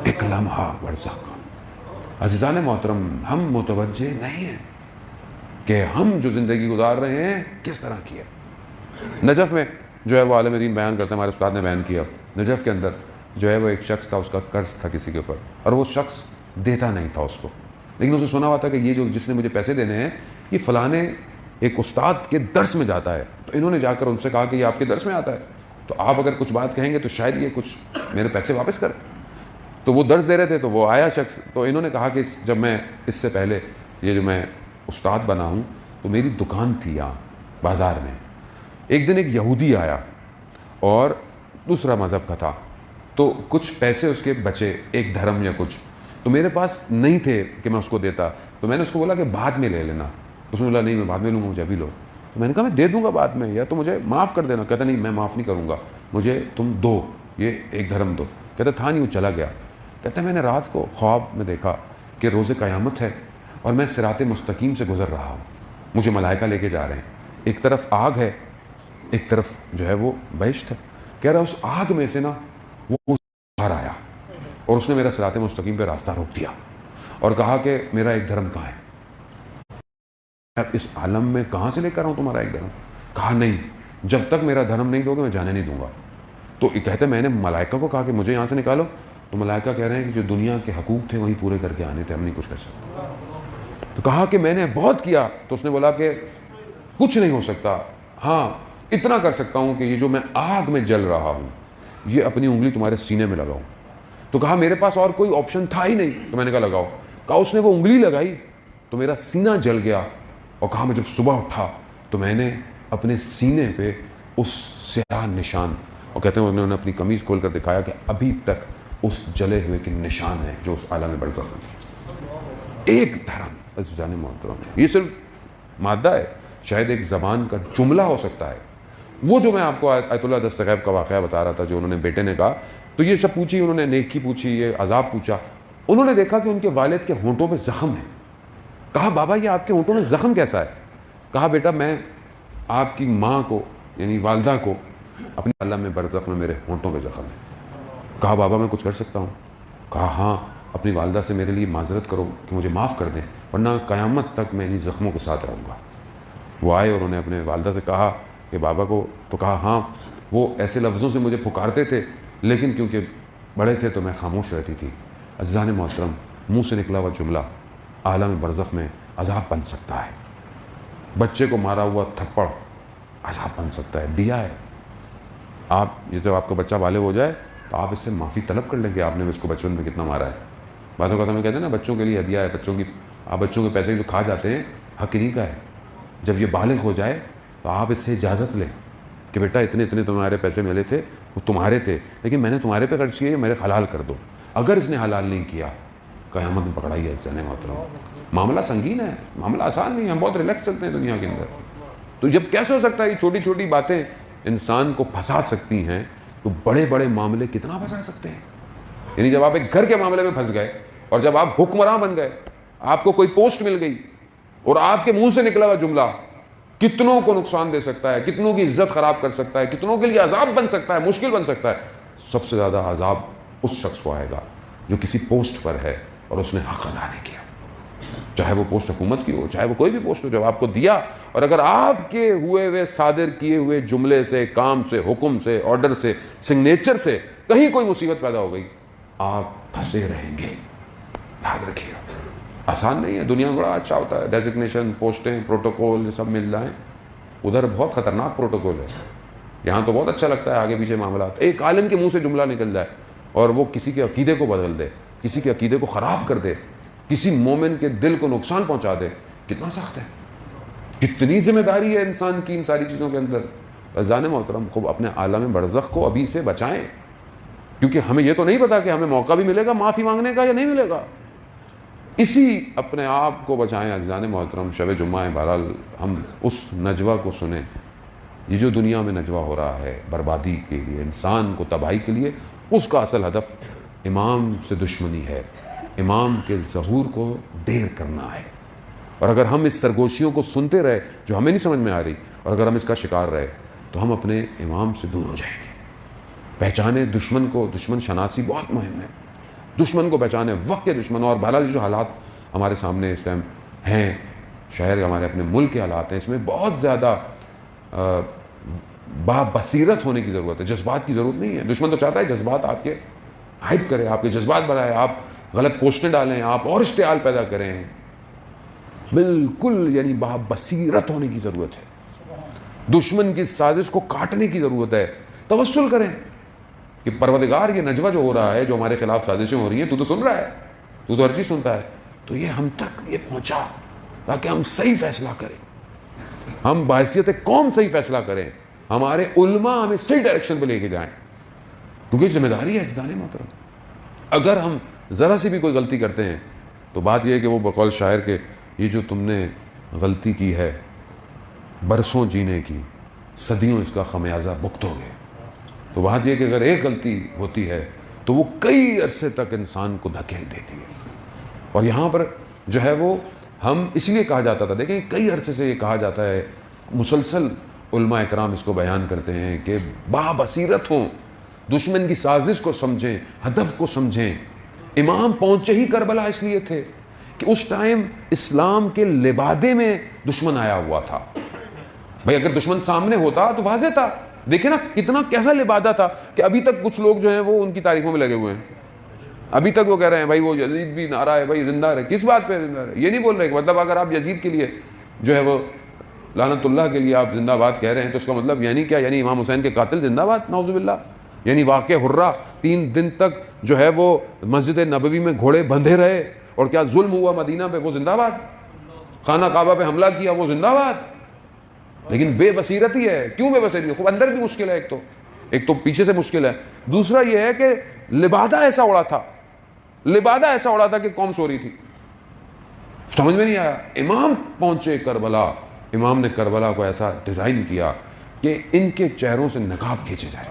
ایک لمحہ برزخ کا۔ عزیزان محترم، ہم متوجہ نہیں ہیں کہ ہم جو زندگی گزار رہے ہیں کس طرح کی ہے۔ نجف میں جو ہے وہ عالم دین بیان کرتے ہیں، ہمارے استاد نے بیان کیا، نجف کے اندر جو ہے وہ ایک شخص تھا، اس کا قرض تھا کسی کے اوپر، اور وہ شخص دیتا نہیں تھا اس کو، لیکن اسے سنا ہوا تھا کہ یہ جو جس نے مجھے پیسے دینے ہیں یہ فلانے ایک استاد کے درس میں جاتا ہے۔ تو انہوں نے جا کر ان سے کہا کہ یہ آپ کے درس میں آتا ہے، تو آپ اگر کچھ بات کہیں گے تو شاید یہ کچھ میرے پیسے واپس کر۔ تو وہ درس دے رہے تھے، تو وہ آیا شخص، تو انہوں نے کہا کہ جب میں اس سے پہلے یہ جو میں استاد بنا ہوں تو میری دکان تھی یہاں بازار میں. ایک دن ایک یہودی آیا اور دوسرا مذہب کا تھا, تو کچھ پیسے اس کے بچے, ایک دھرم یا کچھ, تو میرے پاس نہیں تھے کہ میں اس کو دیتا. تو میں نے اس کو بولا کہ بعد میں لے لینا. اس نے بولا نہیں میں بعد میں لوں گا, مجھے ابھی لو. تو میں نے کہا میں دے دوں گا بعد میں, یا تو مجھے معاف کر دینا. کہتا نہیں میں معاف نہیں کروں گا, مجھے تم دو, یہ ایک دھرم دو. کہتا تھا نہیں, وہ چلا گیا. کہتا میں نے رات کو خواب میں دیکھا کہ روز قیامت ہے اور میں صراط مستقیم سے گزر رہا ہوں, مجھے ملائکہ لے کے جا رہے ہیں, ایک طرف آگ ہے ایک طرف جو ہے وہ بہشت ہے. کہہ رہا اس آگ میں سے نا وہ باہر آیا اور اس نے میرا صراط مستقیم پہ راستہ روک دیا اور کہا کہ میرا ایک دھرم کہاں ہے, اب اس عالم میں کہاں سے لے کر آؤں تمہارا ایک دھرم. کہا نہیں, جب تک میرا دھرم نہیں دو گے میں جانے نہیں دوں گا. تو کہتے میں نے ملائکہ کو کہا کہ مجھے یہاں سے نکالو, تو ملائکہ کہہ رہے ہیں کہ جو دنیا کے حقوق تھے وہیں پورے کر کے آنے تھے, ہم نہیں کچھ کر سکتے. تو کہا کہ میں نے بہت کیا. تو اس نے بولا کہ کچھ نہیں ہو سکتا, ہاں اتنا کر سکتا ہوں کہ یہ جو میں آگ میں جل رہا ہوں یہ اپنی انگلی تمہارے سینے میں لگاؤں. تو کہا میرے پاس اور کوئی آپشن تھا ہی نہیں. تو میں نے کہا لگاؤ. کہا اس نے وہ انگلی لگائی تو میرا سینہ جل گیا, اور کہا میں جب صبح اٹھا تو میں نے اپنے سینے پہ اس سیاہ نشان, اور کہتے ہیں انہوں نے اپنی قمیض کھول کر دکھایا کہ ابھی تک اس جلے ہوئے کے نشان ہیں جو اس عالم برزخ میں. ایک دھرم جانے محترم, یہ صرف مادہ ہے, شاید ایک زبان کا جملہ ہو سکتا ہے. وہ جو میں آپ کو آیت اللہ دستغیب کا واقعہ بتا رہا تھا, جو انہوں نے بیٹے نے کہا, تو یہ سب پوچھی انہوں نے, نیکی پوچھی, یہ عذاب پوچھا. انہوں نے دیکھا کہ ان کے والد کے ہونٹوں پہ زخم ہے. کہا بابا یہ آپ کے ہونٹوں میں زخم کیسا ہے؟ کہا بیٹا میں آپ کی ماں کو یعنی والدہ کو اپنے عالم میں برزخ میں میرے ہونٹوں پہ زخم ہے. کہا بابا میں کچھ کر سکتا ہوں؟ کہا ہاں, اپنی والدہ سے میرے لیے معذرت کرو کہ مجھے معاف کر دیں, ورنہ قیامت تک میں انہیں زخموں کے ساتھ رہوں گا. وہ آئے اور انہوں نے اپنے والدہ سے کہا کہ بابا کو, تو کہا ہاں وہ ایسے لفظوں سے مجھے پکارتے تھے لیکن کیونکہ بڑے تھے تو میں خاموش رہتی تھی. عزیزان محترم, منہ سے نکلا ہوا جملہ عالم برزخ میں عذاب بن سکتا ہے. بچے کو مارا ہوا تھپڑ عذاب بن سکتا ہے. دیا ہے آپ, یہ جب آپ کا بچہ بالغ ہو جائے تو آپ اس سے معافی طلب کر لیں کہ آپ نے اس کو بچپن میں کتنا مارا ہے. باتوں کا تو میں کہتے ہیں نا بچوں کے لیے ہدیہ ہے, بچوں کی, آپ بچوں کے پیسے جو کھا جاتے ہیں حق انہیں کا ہے. جب یہ بالغ ہو جائے تو آپ اس سے اجازت لیں کہ بیٹا اتنے اتنے تمہارے پیسے ملے تھے, وہ تمہارے تھے لیکن میں نے تمہارے پہ خرچ کیے, میرے حلال کر دو. اگر اس نے حلال نہیں کیا قیامت میں پکڑائی ہے. عزیزان محترم, معاملہ سنگین ہے, معاملہ آسان نہیں ہے. ہم بہت ریلیکس چلتے ہیں دنیا کے اندر. تو جب کیسے ہو سکتا ہے یہ چھوٹی چھوٹی باتیں انسان کو پھنسا سکتی ہیں, تو بڑے بڑے معاملے کتنا پھنسا سکتے ہیں. یعنی جب آپ ایک گھر کے معاملے میں پھنس گئے اور جب آپ حکمراں بن گئے, آپ کو کوئی پوسٹ مل گئی اور آپ کے منہ سے نکلا ہوا جملہ کتنوں کو نقصان دے سکتا ہے, کتنوں کی عزت خراب کر سکتا ہے, کتنوں کے لیے عذاب بن سکتا ہے, مشکل بن سکتا ہے. سب سے زیادہ عذاب اس شخص کو آئے گا جو کسی پوسٹ پر ہے اور اس نے حق ادا نہیں کیا, چاہے وہ پوسٹ حکومت کی ہو, چاہے وہ کوئی بھی پوسٹ ہو. جب آپ کو دیا اور اگر آپ کے ہوئے صادر کیے ہوئے جملے سے, کام سے, حکم سے, آرڈر سے, سگنیچر سے کہیں کوئی مصیبت پیدا ہو گئی, آپ پھنسے رہیں گے. یاد رکھیے آسان نہیں ہے. دنیا میں بڑا اچھا ہوتا ہے, ڈیزگنیشن, پوسٹیں, پروٹوکول, یہ سب مل جائیں. ادھر بہت خطرناک پروٹوکول ہے. یہاں تو بہت اچھا لگتا ہے آگے پیچھے معاملات. ایک عالم کے منہ سے جملہ نکل جائے اور وہ کسی کے عقیدے کو بدل دے, کسی کے عقیدے کو خراب کر دے, کسی مومن کے دل کو نقصان پہنچا دے, کتنا سخت ہے, کتنی ذمہ داری ہے انسان کی ان ساری چیزوں کے اندر. عزیزان محترم, خوب اپنے عالم برزخ کو ابھی سے بچائیں, کیونکہ ہمیں یہ تو نہیں پتا کہ ہمیں موقع بھی ملے گا معافی مانگنے کا یا نہیں ملے گا. اسی اپنے آپ کو بچائیں. عزیزان محترم, شب جمعہ ہے, بہرحال ہم اس نجوہ کو سنیں. یہ جو دنیا میں نجوہ ہو رہا ہے بربادی کے لیے, انسان کو تباہی کے لیے, اس کا اصل ہدف امام سے دشمنی ہے, امام کے ظہور کو دیر کرنا ہے. اور اگر ہم اس سرگوشیوں کو سنتے رہے جو ہمیں نہیں سمجھ میں آ رہی, اور اگر ہم اس کا شکار رہے, تو ہم اپنے امام سے دور ہو جائیں گے. پہچانے دشمن کو, دشمن شناسی بہت مہم ہے. دشمن کو پہچانے, وقت کے دشمن. اور بہرحال جو حالات ہمارے سامنے اس ٹائم ہیں, شہر ہمارے اپنے ملک کے حالات ہیں, اس میں بہت زیادہ بصیرت ہونے کی ضرورت ہے. جذبات کی ضرورت نہیں ہے. دشمن تو چاہتا ہے جذبات آپ کے ہائپ کرے, آپ کے جذبات بڑھائے, آپ غلط پوسٹیں ڈالیں, آپ اور اشتعال پیدا کریں. بالکل یعنی بصیرت ہونے کی ضرورت ہے. دشمن کی سازش کو کاٹنے کی ضرورت ہے. توسل کریں کہ پروردگار, یہ نجوہ جو ہو رہا ہے, جو ہمارے خلاف سازشیں ہو رہی ہیں, تو سن رہا ہے, تو ہر چیز سنتا ہے, تو یہ ہم تک یہ پہنچا. تاکہ ہم صحیح فیصلہ کریں، ہم بحیثیت قوم صحیح فیصلہ کریں، ہمارے علماء ہمیں صحیح ڈائریکشن پہ لے کے جائیں، کیونکہ ذمہ داری ہے عزیزان محترم۔ اگر ہم ذرا سی بھی کوئی غلطی کرتے ہیں تو بات یہ ہے کہ وہ بقول شاعر کے یہ جو تم نے غلطی کی ہے برسوں جینے کی، صدیوں اس کا خمیازہ بھگتو گے۔ تو بات یہ ہے کہ اگر ایک غلطی ہوتی ہے تو وہ کئی عرصے تک انسان کو دھکیل دیتی ہے، اور یہاں پر جو ہے وہ ہم اس لیے کہا جاتا تھا، دیکھیں کئی عرصے سے یہ کہا جاتا ہے، مسلسل علماء اکرام اس کو بیان کرتے ہیں کہ بابصیرت ہوں، دشمن کی سازش کو سمجھیں، ہدف کو سمجھیں۔ امام پہنچے ہی کربلا اس لیے تھے کہ اس ٹائم اسلام کے لبادے میں دشمن آیا ہوا تھا۔ بھئی اگر دشمن سامنے ہوتا تو واضح تھا، دیکھیں نا کتنا کیسا لبادہ تھا کہ ابھی تک کچھ لوگ جو ہیں وہ ان کی تعریفوں میں لگے ہوئے ہیں، ابھی تک وہ کہہ رہے ہیں بھائی وہ یزید بھی نعرہ ہے، بھائی زندہ رہے۔ کس بات پہ زندہ رہے؟ یہ نہیں بول رہے کہ مطلب اگر آپ یزید کے لیے جو ہے وہ لعنت اللہ کے لیے آپ زندہ باد کہہ رہے ہیں تو اس کا مطلب یعنی کیا؟ یعنی امام حسین کے قاتل زندہ باد، نعوذ باللہ، یعنی واقع حرہ 3 دن تک جو ہے وہ مسجد نبوی میں گھوڑے بندھے رہے اور کیا ظلم ہوا مدینہ پہ، وہ زندہ باد، خانہ کعبہ پہ حملہ کیا، وہ زندہ باد۔ لیکن بے بصیرت ہی ہے۔ کیوں بے بصیرت؟ خوب اندر بھی مشکل ہے، ایک تو پیچھے سے مشکل ہے، دوسرا یہ ہے کہ لبادہ ایسا اڑا تھا، لبادہ ایسا اڑا تھا کہ قوم سو رہی تھی، سمجھ میں نہیں آیا۔ امام پہنچے کربلا، امام نے کربلا کو ایسا ڈیزائن کیا کہ ان کے چہروں سے نقاب کھینچے جائے۔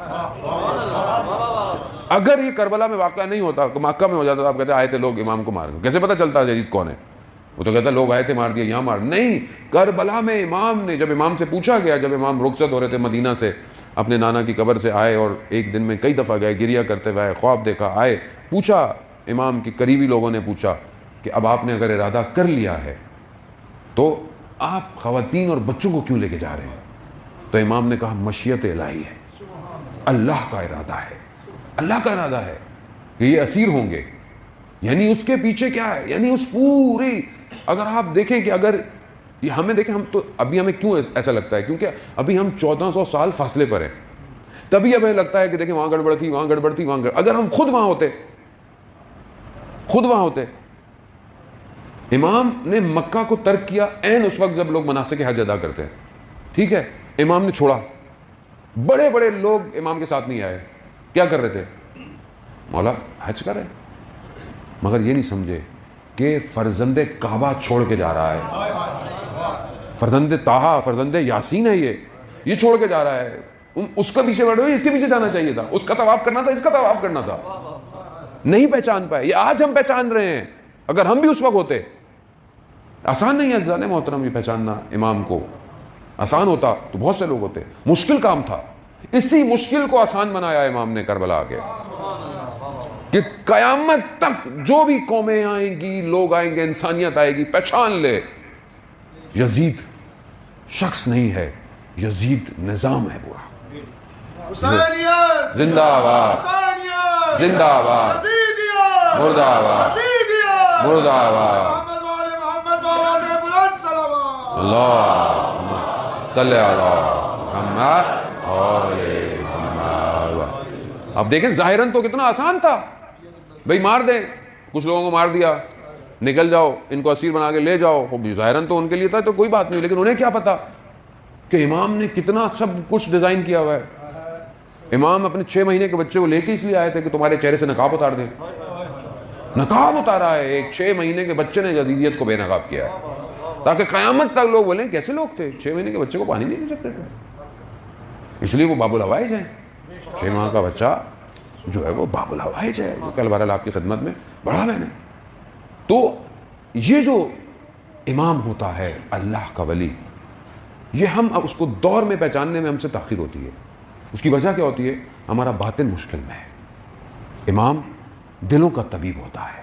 اگر یہ کربلا میں واقعہ نہیں ہوتا، مکہ میں ہو جاتا تو آپ کہتے آئے تھے لوگ امام کو مار، کیسے پتہ چلتا ہے یزید کون ہے؟ وہ تو کہتا لوگ آئے تھے مار دیا، یہاں مار نہیں۔ کربلا میں امام نے، جب امام سے پوچھا گیا، جب امام رخصت ہو رہے تھے مدینہ سے، اپنے نانا کی قبر سے آئے اور ایک دن میں کئی دفعہ گئے، گریہ کرتے ہوئے آئے، خواب دیکھا، آئے، پوچھا امام کی قریبی لوگوں نے پوچھا کہ اب آپ نے اگر ارادہ کر لیا ہے تو آپ خواتین اور بچوں کو کیوں لے کے جا رہے ہیں؟ تو امام نے کہا مشیت الہی ہے، اللہ کا ارادہ ہے، اللہ کا ارادہ ہے کہ یہ اسیر ہوں گے۔ یعنی اس کے پیچھے کیا ہے؟ یعنی اس پوری، اگر آپ دیکھیں کہ اگر یہ ہمیں دیکھیں، ہم تو ابھی ہمیں کیوں ایسا لگتا ہے؟ کیونکہ ابھی ہم 1400 سال فاصلے پر ہیں، تبھی ہمیں لگتا ہے کہ دیکھیں وہاں گڑبڑ تھی، وہاں گڑبڑ تھی، وہاں اگر ہم خود وہاں ہوتے۔ امام نے مکہ کو ترک کیا عین اس وقت جب لوگ مناسک حج ادا کرتے ہیں، ٹھیک ہے، امام نے چھوڑا، بڑے بڑے لوگ امام کے ساتھ نہیں آئے، کیا کر رہے تھے؟ مولا حج کر رہے، مگر یہ نہیں سمجھے کہ فرزند کعبہ چھوڑ کے جا رہا ہے، فرزند طٰہٰ، فرزند یاسین ہے، یہ چھوڑ کے جا رہا ہے، اس کا پیچھے بیٹھو، اس کے پیچھے جانا چاہیے تھا، اس کا طواف کرنا تھا، اس کا طواف کرنا تھا، نہیں پہچان پائے۔ یہ آج ہم پہچان رہے ہیں، اگر ہم بھی اس وقت ہوتے۔ آسان نہیں ہے عزیزان محترم یہ پہچاننا، امام کو آسان ہوتا تو بہت سے لوگ ہوتے، مشکل کام تھا، اسی مشکل کو آسان بنایا امام نے کربلا آگے، کہ قیامت تک جو بھی قومیں آئیں گی، لوگ آئیں گے، انسانیت آئے گی، پہچان لے یزید شخص نہیں ہے، یزید نظام ہے پورا۔ حسینیت زندہ آباد، زندہ آباد، مردہ آباد، مردہ آباد، اللہم صلی علی محمد علیہ محمد۔ اب دیکھیں ظاہراً تو کتنا آسان تھا، بھئی مار دیں، کچھ لوگوں کو مار دیا، نکل جاؤ، ان کو اسیر بنا کے لے جاؤ، ظاہراً تو ان کے لیے تھا تو کوئی بات نہیں، لیکن انہیں کیا پتا کہ امام نے کتنا سب کچھ ڈیزائن کیا ہوا ہے۔ امام اپنے 6 مہینے کے بچے کو لے کے اس لیے آئے تھے کہ تمہارے چہرے سے نقاب اتار دیں، نقاب اتارا ہے، ایک 6 مہینے کے بچے نے یزیدیت کو بے نقاب کیا ہے، تاکہ قیامت تک لوگ بولیں کیسے لوگ تھے، 6 مہینے کے بچے کو پانی نہیں دے سکتے تھے، اس لیے وہ باب الحوائج ہیں، 6 ماہ کا بچہ جو ہے وہ باب الحوائج ہے، کل بہرحال آپ کی خدمت میں بڑھا میں نے۔ تو یہ جو امام ہوتا ہے اللہ کا ولی، یہ ہم اب اس کو دور میں پہچاننے میں ہم سے تاخیر ہوتی ہے۔ اس کی وجہ کیا ہوتی ہے؟ ہمارا باطن مشکل میں ہے۔ امام دلوں کا طبیب ہوتا ہے،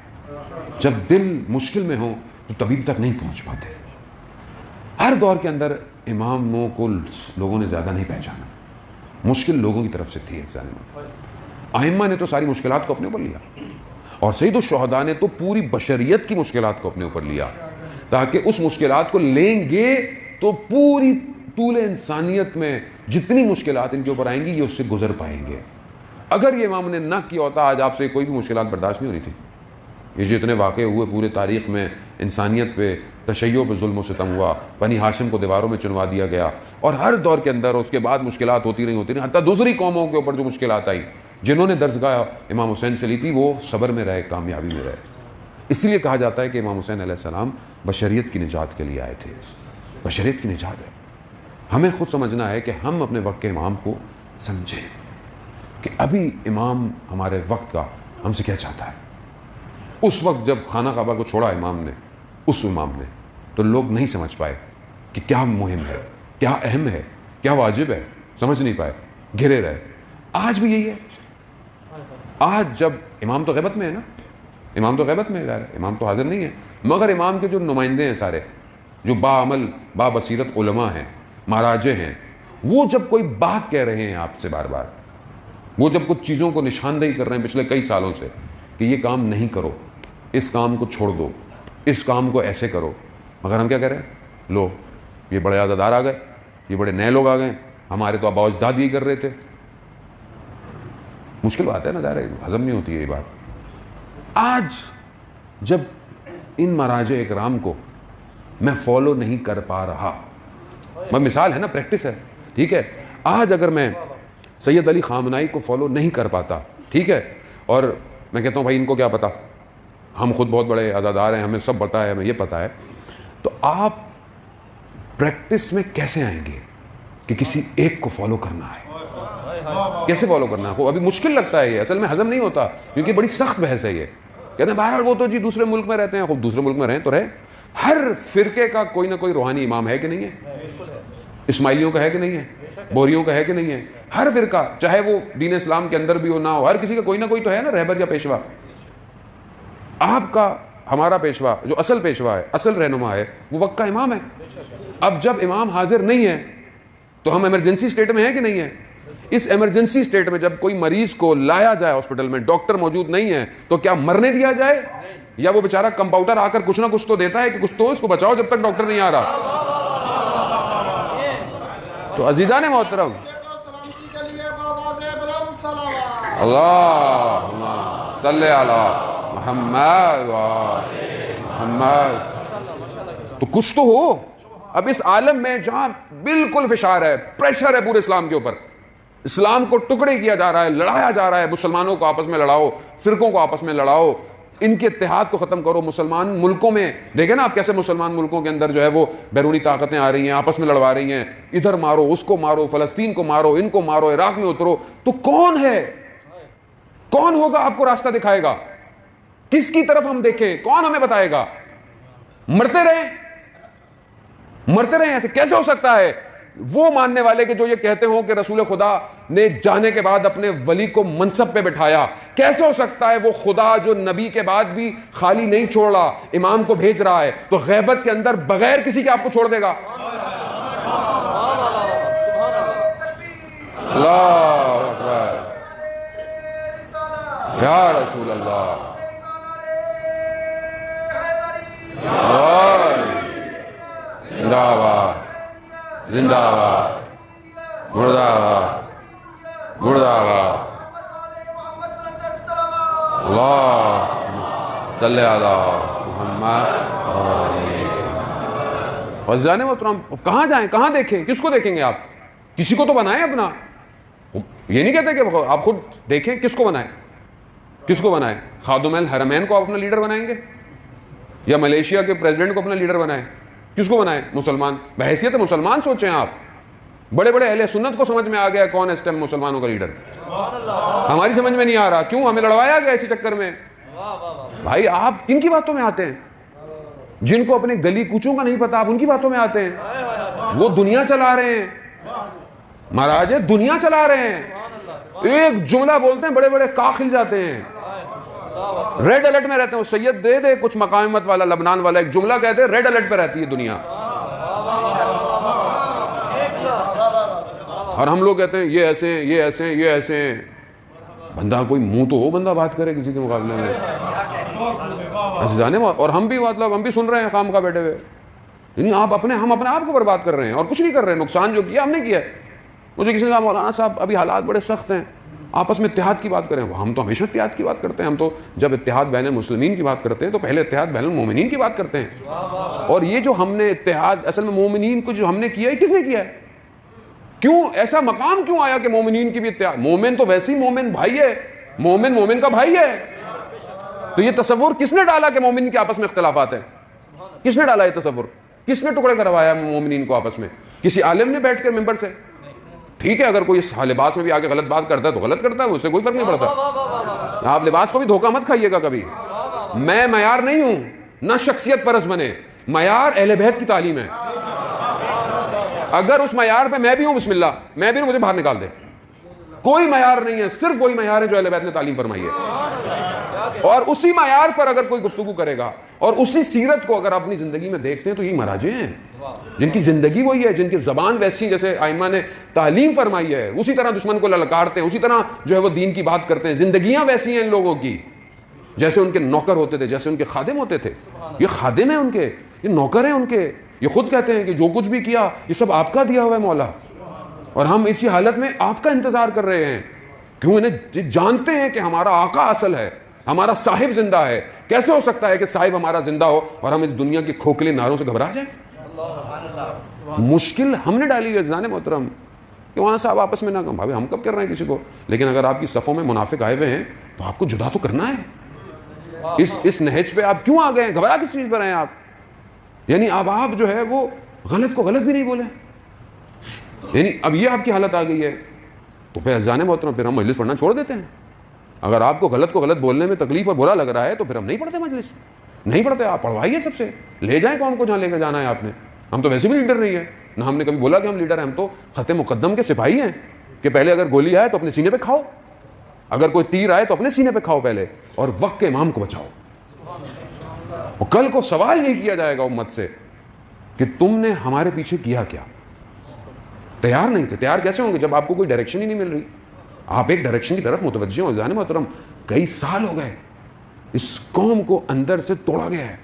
جب دل مشکل میں ہو تو طبیب تک نہیں پہنچ پاتے۔ ہر دور کے اندر اماموں کو لوگوں نے زیادہ نہیں پہچانا، مشکل لوگوں کی طرف سے تھی۔ ائمہ نے تو ساری مشکلات کو اپنے اوپر لیا، اور سید الشہداء نے تو پوری بشریت کی مشکلات کو اپنے اوپر لیا، تاکہ اس مشکلات کو لیں گے تو پوری طول انسانیت میں جتنی مشکلات ان کے اوپر آئیں گی یہ اس سے گزر پائیں گے۔ اگر یہ امام نے نہ کیا ہوتا آج آپ سے کوئی بھی مشکلات برداشت نہیں ہونی تھی، یہ جتنے واقعے ہوئے پورے تاریخ میں، انسانیت پہ تشیع پہ ظلم و ستم ہوا، بنی ہاشم کو دیواروں میں چنوا دیا گیا، اور ہر دور کے اندر اس کے بعد مشکلات ہوتی رہی، حتیٰ دوسری قوموں کے اوپر جو مشکلات آئی، جنہوں نے درسگاہ امام حسین سے لی تھی وہ صبر میں رہے، کامیابی میں رہے۔ اس لیے کہا جاتا ہے کہ امام حسین علیہ السلام بشریت کی نجات کے لیے آئے تھے، بشریت کی نجات ہے۔ ہمیں خود سمجھنا ہے کہ ہم اپنے وقت کے امام کو سمجھیں کہ ابھی امام ہمارے وقت کا ہم سے کیا چاہتا ہے۔ اس وقت جب خانہ کعبہ کو چھوڑا امام نے، اس امام نے، تو لوگ نہیں سمجھ پائے کہ کیا مہم ہے، کیا اہم ہے، کیا واجب ہے، سمجھ نہیں پائے، گھرے رہے۔ آج بھی یہی ہے۔ آج جب امام تو غیبت میں ہے نا، امام تو غیبت میں ہے، امام تو حاضر نہیں ہے، مگر امام کے جو نمائندے ہیں سارے، جو باعمل با بصیرت علماء ہیں، مہاراجے ہیں، وہ جب کوئی بات کہہ رہے ہیں آپ سے بار بار، وہ جب کچھ چیزوں کو نشاندہی کر رہے ہیں پچھلے کئی سالوں سے کہ یہ کام نہیں کرو، اس کام کو چھوڑ دو، اس کام کو ایسے کرو، مگر ہم کیا کہہ رہے ہیں؟ لو یہ بڑے عزادار آ گئے، یہ بڑے نئے لوگ آ گئے، ہمارے تو آباء و اجداد یہی کر رہے تھے۔ مشکل بات ہے نا، ظاہر ہے ہضم نہیں ہوتی ہے یہ بات۔ آج جب ان مراجع اکرام کو میں فالو نہیں کر پا رہا، میں مثال ہے نا، پریکٹس ہے، ٹھیک ہے، آج اگر میں سید علی خامنائی کو فالو نہیں کر پاتا، ٹھیک ہے، اور میں کہتا ہوں بھائی ان کو کیا پتا، ہم خود بہت بڑے عزادار ہیں، ہمیں سب پتا ہے، ہمیں یہ پتا ہے، تو آپ پریکٹس میں کیسے آئیں گے کہ کسی ایک کو فالو کرنا ہے؟ کیسے فالو کرنا ہے؟ ابھی مشکل لگتا ہے، یہ اصل میں ہضم نہیں ہوتا، کیونکہ بڑی سخت بحث ہے یہ۔ کہتے ہیں بہرحال وہ تو جی دوسرے ملک میں رہتے ہیں، خوب دوسرے ملک میں رہیں تو رہے، ہر فرقے کا کوئی نہ کوئی روحانی امام ہے کہ نہیں ہے؟ اسماعیلیوں کا ہے کہ نہیں ہے؟ بوریوں کا ہے کہ نہیں ہے؟ ہر فرقہ، چاہے وہ دین اسلام کے اندر بھی ہو نہ ہو، ہر کسی کا کوئی نہ کوئی تو ہے نا رہبر یا پیشوا۔ آپ کا، ہمارا پیشوا جو اصل پیشوا ہے، اصل رہنما ہے، وہ وقت کا امام ہے۔ اب جب امام حاضر نہیں ہے تو ہم ایمرجنسی اسٹیٹ میں ہیں کہ نہیں ہے؟ اس ایمرجنسی اسٹیٹ میں جب کوئی مریض کو لایا جائے ہاسپٹل میں، ڈاکٹر موجود نہیں ہے، تو کیا مرنے دیا جائے؟ یا وہ بیچارہ کمپاؤنڈر آ کر کچھ نہ کچھ تو دیتا ہے کہ کچھ تو اس کو بچاؤ جب تک ڈاکٹر نہیں آ رہا۔ تو عزیزان محترم، اللہم صلی علی محمد محمد، تو کچھ تو ہو۔ اب اس عالم میں جہاں بالکل فشار ہے، پریشر ہے پورے اسلام کے اوپر، اسلام کو ٹکڑے کیا جا رہا ہے، لڑایا جا رہا ہے، مسلمانوں کو آپس میں لڑاؤ، فرقوں کو آپس میں لڑاؤ، ان کے اتحاد کو ختم کرو۔ مسلمان ملکوں میں دیکھیں نا آپ کیسے مسلمان ملکوں کے اندر جو ہے وہ بیرونی طاقتیں آ رہی ہیں، آپس میں لڑوا رہی ہیں، ادھر مارو، اس کو مارو، فلسطین کو مارو، ان کو مارو، عراق میں اترو۔ تو کون ہے، کون ہوگا آپ کو راستہ دکھائے گا؟ کس کی طرف ہم دیکھیں؟ کون ہمیں بتائے گا؟ مرتے رہیں، مرتے رہیں، ایسے کیسے ہو سکتا ہے؟ وہ ماننے والے کہ جو یہ کہتے ہوں کہ رسول خدا نے جانے کے بعد اپنے ولی کو منصب پہ بٹھایا، کیسے ہو سکتا ہے وہ خدا جو نبی کے بعد بھی خالی نہیں چھوڑ رہا، امام کو بھیج رہا ہے، تو غیبت کے اندر بغیر کسی کے آپ کو چھوڑ دے گا؟ اللہ اکبر، یا رسول اللہ، زندہ باد، زندہ باد، مردہ باد، مردہ باد، اللہم صلی علی محمد۔ عزیزان محترم، کہاں جائیں، کہاں دیکھیں، کس کو دیکھیں گے آپ؟ کسی کو تو بنائیں اپنا۔ یہ نہیں کہتے کہ آپ خود دیکھیں، کس کو بنائیں، کس کو بنائیں؟ خادم الحرمین کو آپ اپنا لیڈر بنائیں گے، یا ملیشیا کے پریزیڈنٹ کو اپنا لیڈر بنائیں؟ کس کو بنائیں؟ مسلمان، بحیثیت مسلمان سوچیں آپ۔ بڑے بڑے اہل سنت کو سمجھ میں آ گیا کون ہے اس ٹائم مسلمانوں کا لیڈر، ہماری سمجھ میں نہیں آ رہا، کیوں؟ ہمیں لڑوایا گیا اسی چکر میں۔ بھائی آپ کن کی باتوں میں آتے ہیں؟ جن کو اپنے گلی کوچوں کا نہیں پتا، آپ ان کی باتوں میں آتے ہیں؟ وہ دنیا چلا رہے ہیں، مہاراج دنیا چلا رہے ہیں، ایک جملہ بولتے ہیں بڑے بڑے کاخ کھل جاتے ہیں، ریڈ الرٹ میں رہتے ہیں۔ سید دے دے کچھ مقامت والا، لبنان والا ایک جملہ کہتے ہیں، ریڈ الرٹ پہ رہتی ہے دنیا، اور ہم لوگ کہتے ہیں یہ ایسے ہیں، یہ ایسے ہیں، یہ ایسے ہیں۔ بندہ کوئی منہ تو ہو، بندہ بات کرے کسی کے مقابلے میں، عزیزانے۔ اور ہم بھی مطلب ہم بھی سن رہے ہیں خام خواہ بیٹھے ہوئے، یعنی ہم اپنے آپ کو برباد کر رہے ہیں اور کچھ نہیں کر رہے ہیں۔ نقصان جو کیا ہم نے کیا ہے۔ مجھے کسی نے کہا مولانا صاحب ابھی حالات بڑے سخت ہیں، آپس میں اتحاد کی بات کریں. ہم تو ہمیشہ اتحاد کی بات کرتے ہیں. ہم تو جب اتحاد بین المسلمین کی بات کرتے ہیں تو پہلے اتحاد بین المومنین کی بات کرتے ہیں. اور یہ جو ہم نے اتحاد اصل میں مومنین کو جو ہم نے کیا ہے, کس نے کیا ہے؟ کیوں ایسا مقام کیوں آیا کہ مومنین کی بھی اتحاد؟ مومن تو ویسے ہی مومن بھائی ہے, مومن مومن کا بھائی ہے. تو یہ تصور کس نے ڈالا کہ مومن کے آپس میں اختلافات ہیں؟ کس نے ڈالا یہ تصور؟ کس نے ٹکڑے کروایا مومنین کو آپس میں؟ کسی عالم نے بیٹھ کر ممبر سے؟ ٹھیک ہے, اگر کوئی اس لباس میں بھی آگے غلط بات کرتا ہے تو غلط کرتا ہے, اس سے کوئی فرق نہیں پڑتا. آپ لباس کو بھی دھوکہ مت کھائیے گا کبھی. میں معیار نہیں ہوں, نہ شخصیت پرست بنے. معیار اہل بیت کی تعلیم ہے. اگر اس معیار پہ میں بھی ہوں, بسم اللہ, میں بھی ہوں, مجھے باہر نکال دے. کوئی معیار نہیں ہے, صرف وہی معیار ہے جو اہل بیت نے تعلیم فرمائی ہے. اور اسی معیار پر اگر کوئی گفتگو کرے گا اور اسی سیرت کو اگر اپنی زندگی میں دیکھتے ہیں تو یہ مراجع ہیں جن کی زندگی وہی ہے, جن کی زبان ویسی جیسے ائمہ نے تعلیم فرمائی ہے, اسی طرح دشمن کو للکارتے ہیں, اسی طرح جو ہے وہ دین کی بات کرتے ہیں. زندگیاں ویسی ہیں ان لوگوں کی جیسے ان کے نوکر ہوتے تھے, جیسے ان کے خادم ہوتے تھے. یہ خادم ہیں ان کے, یہ نوکر ہیں ان کے. یہ خود کہتے ہیں کہ جو کچھ بھی کیا یہ سب آپ کا دیا ہوا ہے مولا, اور ہم اسی حالت میں آپ کا انتظار کر رہے ہیں. کیوں؟ انہیں جانتے ہیں کہ ہمارا آقا اصل ہے, ہمارا صاحب زندہ ہے. کیسے ہو سکتا ہے کہ صاحب ہمارا زندہ ہو اور ہم اس دنیا کی کھوکھلی ناروں سے گھبرا جائیں؟ مشکل ہم نے ڈالی ہے جان محترم کہ وہاں صاحب آپس میں نہ کہوں. بھائی ہم کب کر رہے ہیں کسی کو؟ لیکن اگر آپ کی صفوں میں منافق آئے ہوئے ہیں تو آپ کو جدا تو کرنا ہے. اس نہج پہ آپ کیوں آ گئے ہیں؟ گھبرا کس چیز پر ہیں آپ؟ یعنی اب آپ جو ہے وہ غلط کو غلط بھی نہیں بولیں. یعنی اب یہ آپ کی حالت آ گئی ہے تو پھر جان محترم پھر ہم مجلس پڑھنا چھوڑ دیتے ہیں. اگر آپ کو غلط بولنے میں تکلیف اور برا لگ رہا ہے تو پھر ہم نہیں پڑھتے مجلس, نہیں پڑھتے. آپ پڑھوائیے, سب سے لے جائیں قوم کو جہاں لے کر جانا ہے آپ نے. ہم تو ویسے بھی لیڈر نہیں ہیں, نہ ہم نے کبھی بولا کہ ہم لیڈر ہیں. ہم تو خط مقدم کے سپاہی ہیں کہ پہلے اگر گولی آئے تو اپنے سینے پہ کھاؤ, اگر کوئی تیر آئے تو اپنے سینے پہ کھاؤ پہلے, اور وقت کے امام کو بچاؤ. اور کل کو سوال یہ کیا جائے گا امت سے کہ تم نے ہمارے پیچھے کیا کیا؟ تیار نہیں تھے. تیار کیسے ہوں گے جب آپ کو کوئی ڈائریکشن ہی نہیں مل رہی؟ آپ ایک ڈائریکشن کی طرف متوجہ ہوں. جان محترم کئی سال ہو گئے, اس قوم کو اندر سے توڑا گیا ہے.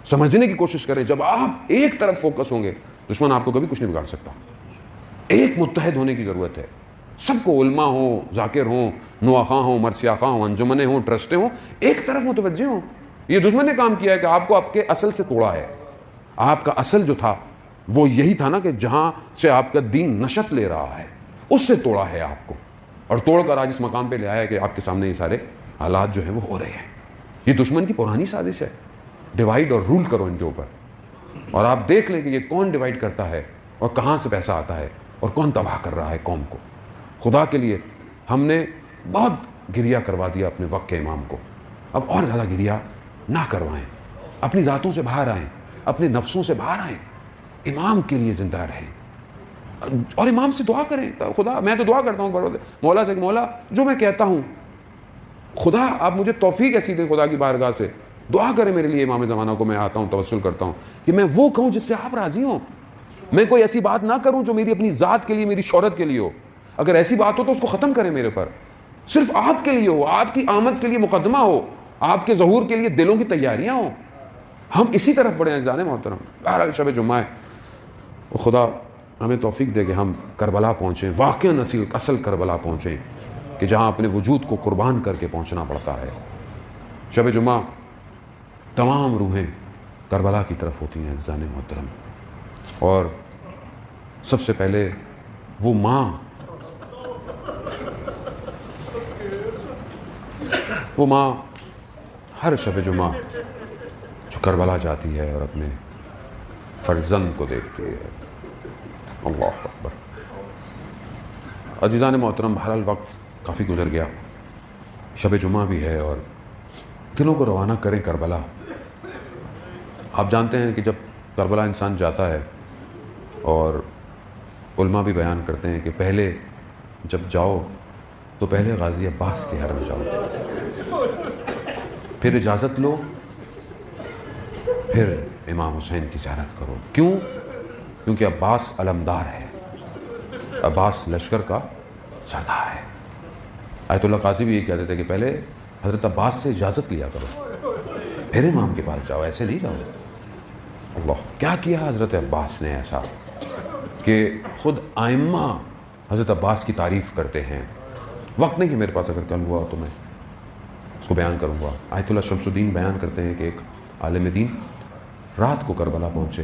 سمجھنے کی کوشش کریں, جب آپ ایک طرف فوکس ہوں گے دشمن آپ کو کبھی کچھ نہیں بگاڑ سکتا. ایک متحد ہونے کی ضرورت ہے. سب کو علماء ہوں, ذاکر ہوں, نواخواں ہوں, مرثیہ ہوں, انجمنیں ہوں, ٹرسٹیں ہوں, ایک طرف متوجہ ہوں. یہ دشمن نے کام کیا ہے کہ آپ کو آپ کے اصل سے توڑا ہے. آپ کا اصل جو تھا وہ یہی تھا نا کہ جہاں سے آپ کا دین نشت لے رہا ہے, اس سے توڑا ہے آپ کو, اور توڑ کر آج اس مقام پہ لے آیا ہے کہ آپ کے سامنے یہ سارے حالات جو ہیں وہ ہو رہے ہیں. یہ دشمن کی پرانی سازش ہے. ڈیوائیڈ اور رول کرو ان کے اوپر, اور آپ دیکھ لیں کہ یہ کون ڈیوائیڈ کرتا ہے اور کہاں سے پیسہ آتا ہے اور کون تباہ کر رہا ہے قوم کو. خدا کے لیے ہم نے بہت گریا کروا دیا اپنے وقت کے امام کو. اب اور زیادہ گریا نہ کروائیں. اپنی ذاتوں سے باہر آئیں, اپنے نفسوں سے باہر آئیں, امام کے لیے زندہ رہیں اور امام سے دعا کریں. خدا, میں تو دعا کرتا ہوں مولا سے کہ مولا جو میں کہتا ہوں خدا آپ مجھے توفیق ایسی دیں, خدا کی بارگاہ سے دعا کریں میرے لیے امام زمانہ کو. میں آتا ہوں, توسل کرتا ہوں کہ میں وہ کہوں جس سے آپ راضی ہوں. میں کوئی ایسی بات نہ کروں جو میری اپنی ذات کے لیے, میری شہرت کے لیے ہو. اگر ایسی بات ہو تو اس کو ختم کریں میرے پر, صرف آپ کے لیے ہو, آپ کی آمد کے لیے مقدمہ ہو, آپ کے ظہور کے لیے دلوں کی تیاریاں ہوں. ہم اسی طرف بڑھے ہیں جان محترم. بہرحال شب جمعہ ہے, خدا ہمیں توفیق دے کہ ہم کربلا پہنچیں, واقعاً اصل کربلا پہنچیں کہ جہاں اپنے وجود کو قربان کر کے پہنچنا پڑتا ہے. شب جمعہ تمام روحیں کربلا کی طرف ہوتی ہیں جان محترم, اور سب سے پہلے وہ ماں ہر شب جمعہ جو کربلا جاتی ہے اور اپنے فرزند کو دیکھتی ہے. اللہ اکبر. عزیزان محترم, بہرحال وقت کافی گزر گیا, شب جمعہ بھی ہے, اور دلوں کو روانہ کریں کربلا. آپ جانتے ہیں کہ جب کربلا انسان جاتا ہے, اور علماء بھی بیان کرتے ہیں کہ پہلے جب جاؤ تو پہلے غازی عباس کے حرم جاؤ, پھر اجازت لو, پھر امام حسین کی زیارت کرو. کیوں؟ کیونکہ عباس علمدار ہے, عباس لشکر کا سردار ہے. آیت اللہ قاضی بھی یہ کہتے تھے کہ پہلے حضرت عباس سے اجازت لیا کرو, پھر امام کے پاس جاؤ, ایسے نہیں جاؤ. اللہ, کیا کیا حضرت عباس نے ایسا کہ خود ائمہ حضرت عباس کی تعریف کرتے ہیں. وقت نہیں کہ میرے پاس، اگر کل ہوا تو میں اس کو بیان کروں گا۔ آیت اللہ شمس الدین بیان کرتے ہیں کہ ایک عالم دین رات کو کربلا پہنچے،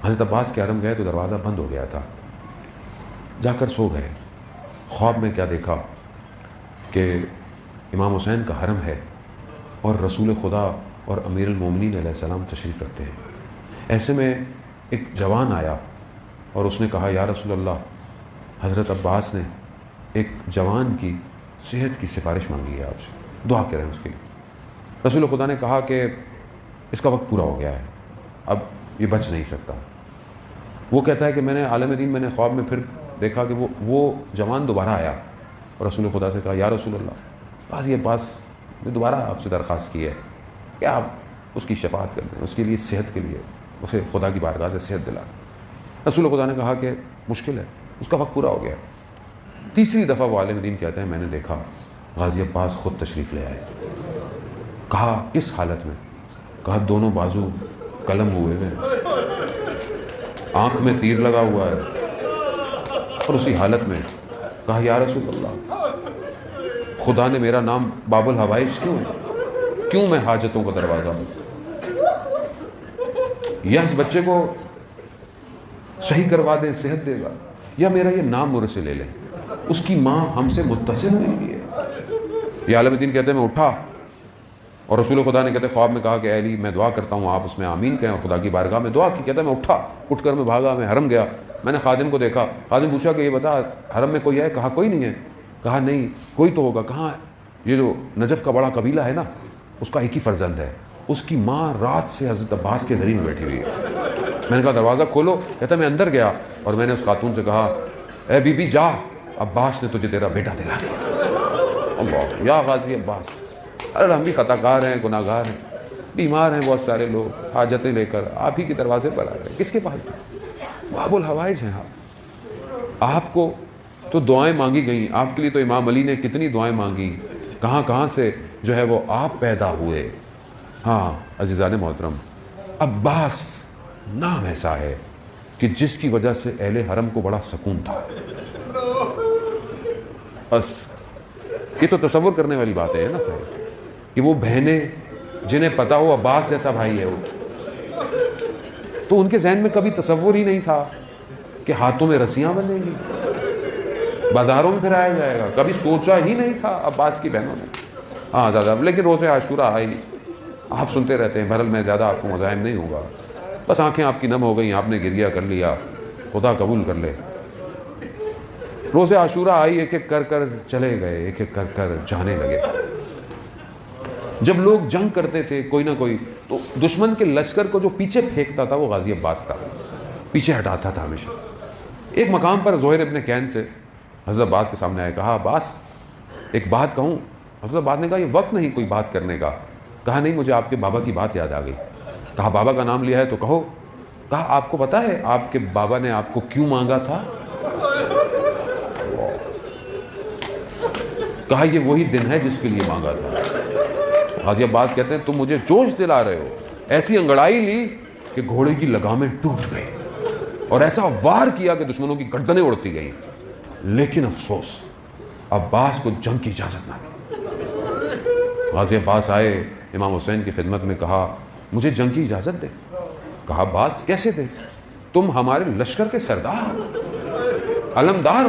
حضرت عباس کے حرم گئے تو دروازہ بند ہو گیا تھا، جا کر سو گئے۔ خواب میں کیا دیکھا کہ امام حسین کا حرم ہے اور رسول خدا اور امیر المومنین علیہ السلام تشریف رکھتے ہیں۔ ایسے میں ایک جوان آیا اور اس نے کہا یا رسول اللہ، حضرت عباس نے ایک جوان کی صحت کی سفارش مانگی ہے، آپ سے دعا کریں اس کے لیے۔ رسول خدا نے کہا کہ اس کا وقت پورا ہو گیا ہے، اب یہ بچ نہیں سکتا۔ وہ کہتا ہے کہ میں نے عالم دین، میں نے خواب میں پھر دیکھا کہ وہ جوان دوبارہ آیا اور رسول خدا سے کہا یا رسول اللہ، غازی عباس نے دوبارہ آپ سے درخواست کی ہے کہ آپ اس کی شفاعت کر دیں، اس کے لیے صحت کے لیے اسے خدا کی بارگاہ سے صحت دلا دیں۔ رسول خدا نے کہا کہ مشکل ہے، اس کا وقت پورا ہو گیا۔ تیسری دفعہ وہ عالم دین کہتے ہیں میں نے دیکھا غازی عباس خود تشریف لے آئے۔ کہا کس حالت میں؟ کہا دونوں بازو قلم ہوئے ہیں، آنکھ میں تیر لگا ہوا ہے اور اسی حالت میں۔ کہا یا رسول اللہ، خدا نے میرا نام باب الحوائج کیوں ہے؟ کیوں میں حاجتوں کا دروازہ ہوں؟ یا اس بچے کو صحیح کروا دیں، صحت دے گا، یا میرا یہ نام مجھ سے لے لیں۔ اس کی ماں ہم سے متصل ہوئی ہے۔ یہ عالم دین کہتے ہیں میں اٹھا اور رسول خدا نے کہتے خواب میں کہا کہ اے علی میں دعا کرتا ہوں، آپ اس میں آمین کہیں، اور خدا کی بارگاہ میں دعا کی۔ کہتا ہے میں اٹھا، اٹھ کر میں بھاگا، میں حرم گیا، میں نے خادم کو دیکھا۔ خادم پوچھا کہ یہ بتا حرم میں کوئی ہے؟ کہا کوئی نہیں ہے۔ کہا نہیں کوئی تو ہوگا، کہاں ہے؟ یہ جو نجف کا بڑا قبیلہ ہے نا، اس کا ایک ہی فرزند ہے، اس کی ماں رات سے حضرت عباس کے ذریعے میں بیٹھی ہوئی ہے۔ میں نے کہا دروازہ کھولو۔ کہتا میں اندر گیا اور میں نے اس خاتون سے کہا اے بی بی جا، عباس نے تجھے تیرا بیٹا دلا دیا۔ اللہ یا غازی عباس، ارے ہم بھی خطا کار ہیں، گناہ گار ہیں، بیمار ہیں، بہت سارے لوگ حاجتیں لے کر آپ ہی کے دروازے پر آ گئے، کس کے پاس؟ باب الحوائج ہیں آپ کو تو دعائیں مانگی گئیں، آپ کے لیے تو امام علی نے کتنی دعائیں مانگی، کہاں کہاں سے جو ہے وہ آپ پیدا ہوئے۔ ہاں عزیزان محترم، عباس نام ایسا ہے کہ جس کی وجہ سے اہل حرم کو بڑا سکون تھا۔ بس یہ تو تصور کرنے والی باتیں ہیں نا صاحب، کہ وہ بہنیں جنہیں پتا ہو عباس جیسا بھائی ہے وہ، تو ان کے ذہن میں کبھی تصور ہی نہیں تھا کہ ہاتھوں میں رسیاں بندھیں گی، بازاروں میں پھرایا جائے گا، کبھی سوچا ہی نہیں تھا عباس کی بہنوں نے۔ ہاں زیادہ، لیکن روزے عاشورہ آئی، آپ سنتے رہتے ہیں، بہرحال میں زیادہ آپ کو مزاحم نہیں ہوں گا، بس آنکھیں آپ کی نم ہو گئیں، آپ نے گریہ کر لیا، خدا قبول کر لے۔ روزے عاشورہ آئی، ایک ایک کر کر چلے گئے، ایک ایک کر کر جانے لگے۔ جب لوگ جنگ کرتے تھے کوئی نہ کوئی، تو دشمن کے لشکر کو جو پیچھے پھینکتا تھا وہ غازی عباس تھا، پیچھے ہٹاتا تھا ہمیشہ۔ ایک مقام پر زہیر ابن کین سے حضرت عباس کے سامنے آئے، کہا عباس ایک بات کہوں؟ حضرت عباس نے کہا یہ وقت نہیں کوئی بات کرنے کا۔ کہا نہیں، مجھے آپ کے بابا کی بات یاد آ گئی۔ کہا بابا کا نام لیا ہے تو کہو۔ کہا آپ کو پتا ہے آپ کے بابا نے آپ کو کیوں مانگا تھا؟ کہا یہ وہی دن ہے جس کے لیے مانگا تھا۔ غازی عباس کہتے ہیں تم مجھے جوش دلا رہے ہو، ایسی انگڑائی لی کہ گھوڑے کی لگامیں ٹوٹ گئی اور ایسا وار کیا کہ دشمنوں کی گردنیں اڑتی گئیں، لیکن افسوس عباس کو جنگ کی اجازت نہ ملی۔ غازی عباس آئے امام حسین کی خدمت میں، کہا مجھے جنگ کی اجازت دے۔ کہا عباس کیسے دے؟ تم ہمارے لشکر کے سردار ہو، علمدار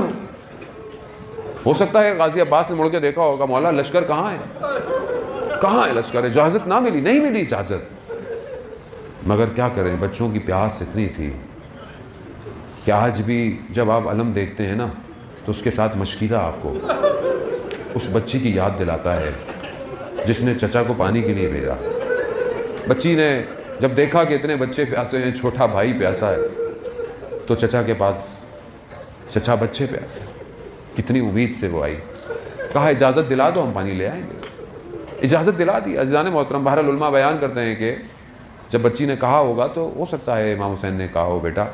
ہو سکتا ہے غازی عباس نے مڑ کے دیکھا ہوگا مولا لشکر کہاں ہے، کہاں ہے لشکر؟ اجازت نہ ملی، نہیں ملی اجازت۔ مگر کیا کریں، بچوں کی پیاس اتنی تھی کہ آج بھی جب آپ علم دیکھتے ہیں نا تو اس کے ساتھ مشکیزہ آپ کو اس بچی کی یاد دلاتا ہے جس نے چچا کو پانی کے لیے بھیجا۔ بچی نے جب دیکھا کہ اتنے بچے پیاسے ہیں، چھوٹا بھائی پیاسا ہے، تو چچا کے پاس، چچا بچے پیاسے، کتنی امید سے وہ آئی، کہا اجازت دلا دو ہم پانی لے آئیں گے۔ اجازت دلا دی۔ عزیزان محترم، بہرحال علماء بیان کرتے ہیں کہ جب بچی نے کہا ہوگا تو ہو سکتا ہے امام حسین نے کہا ہو بیٹا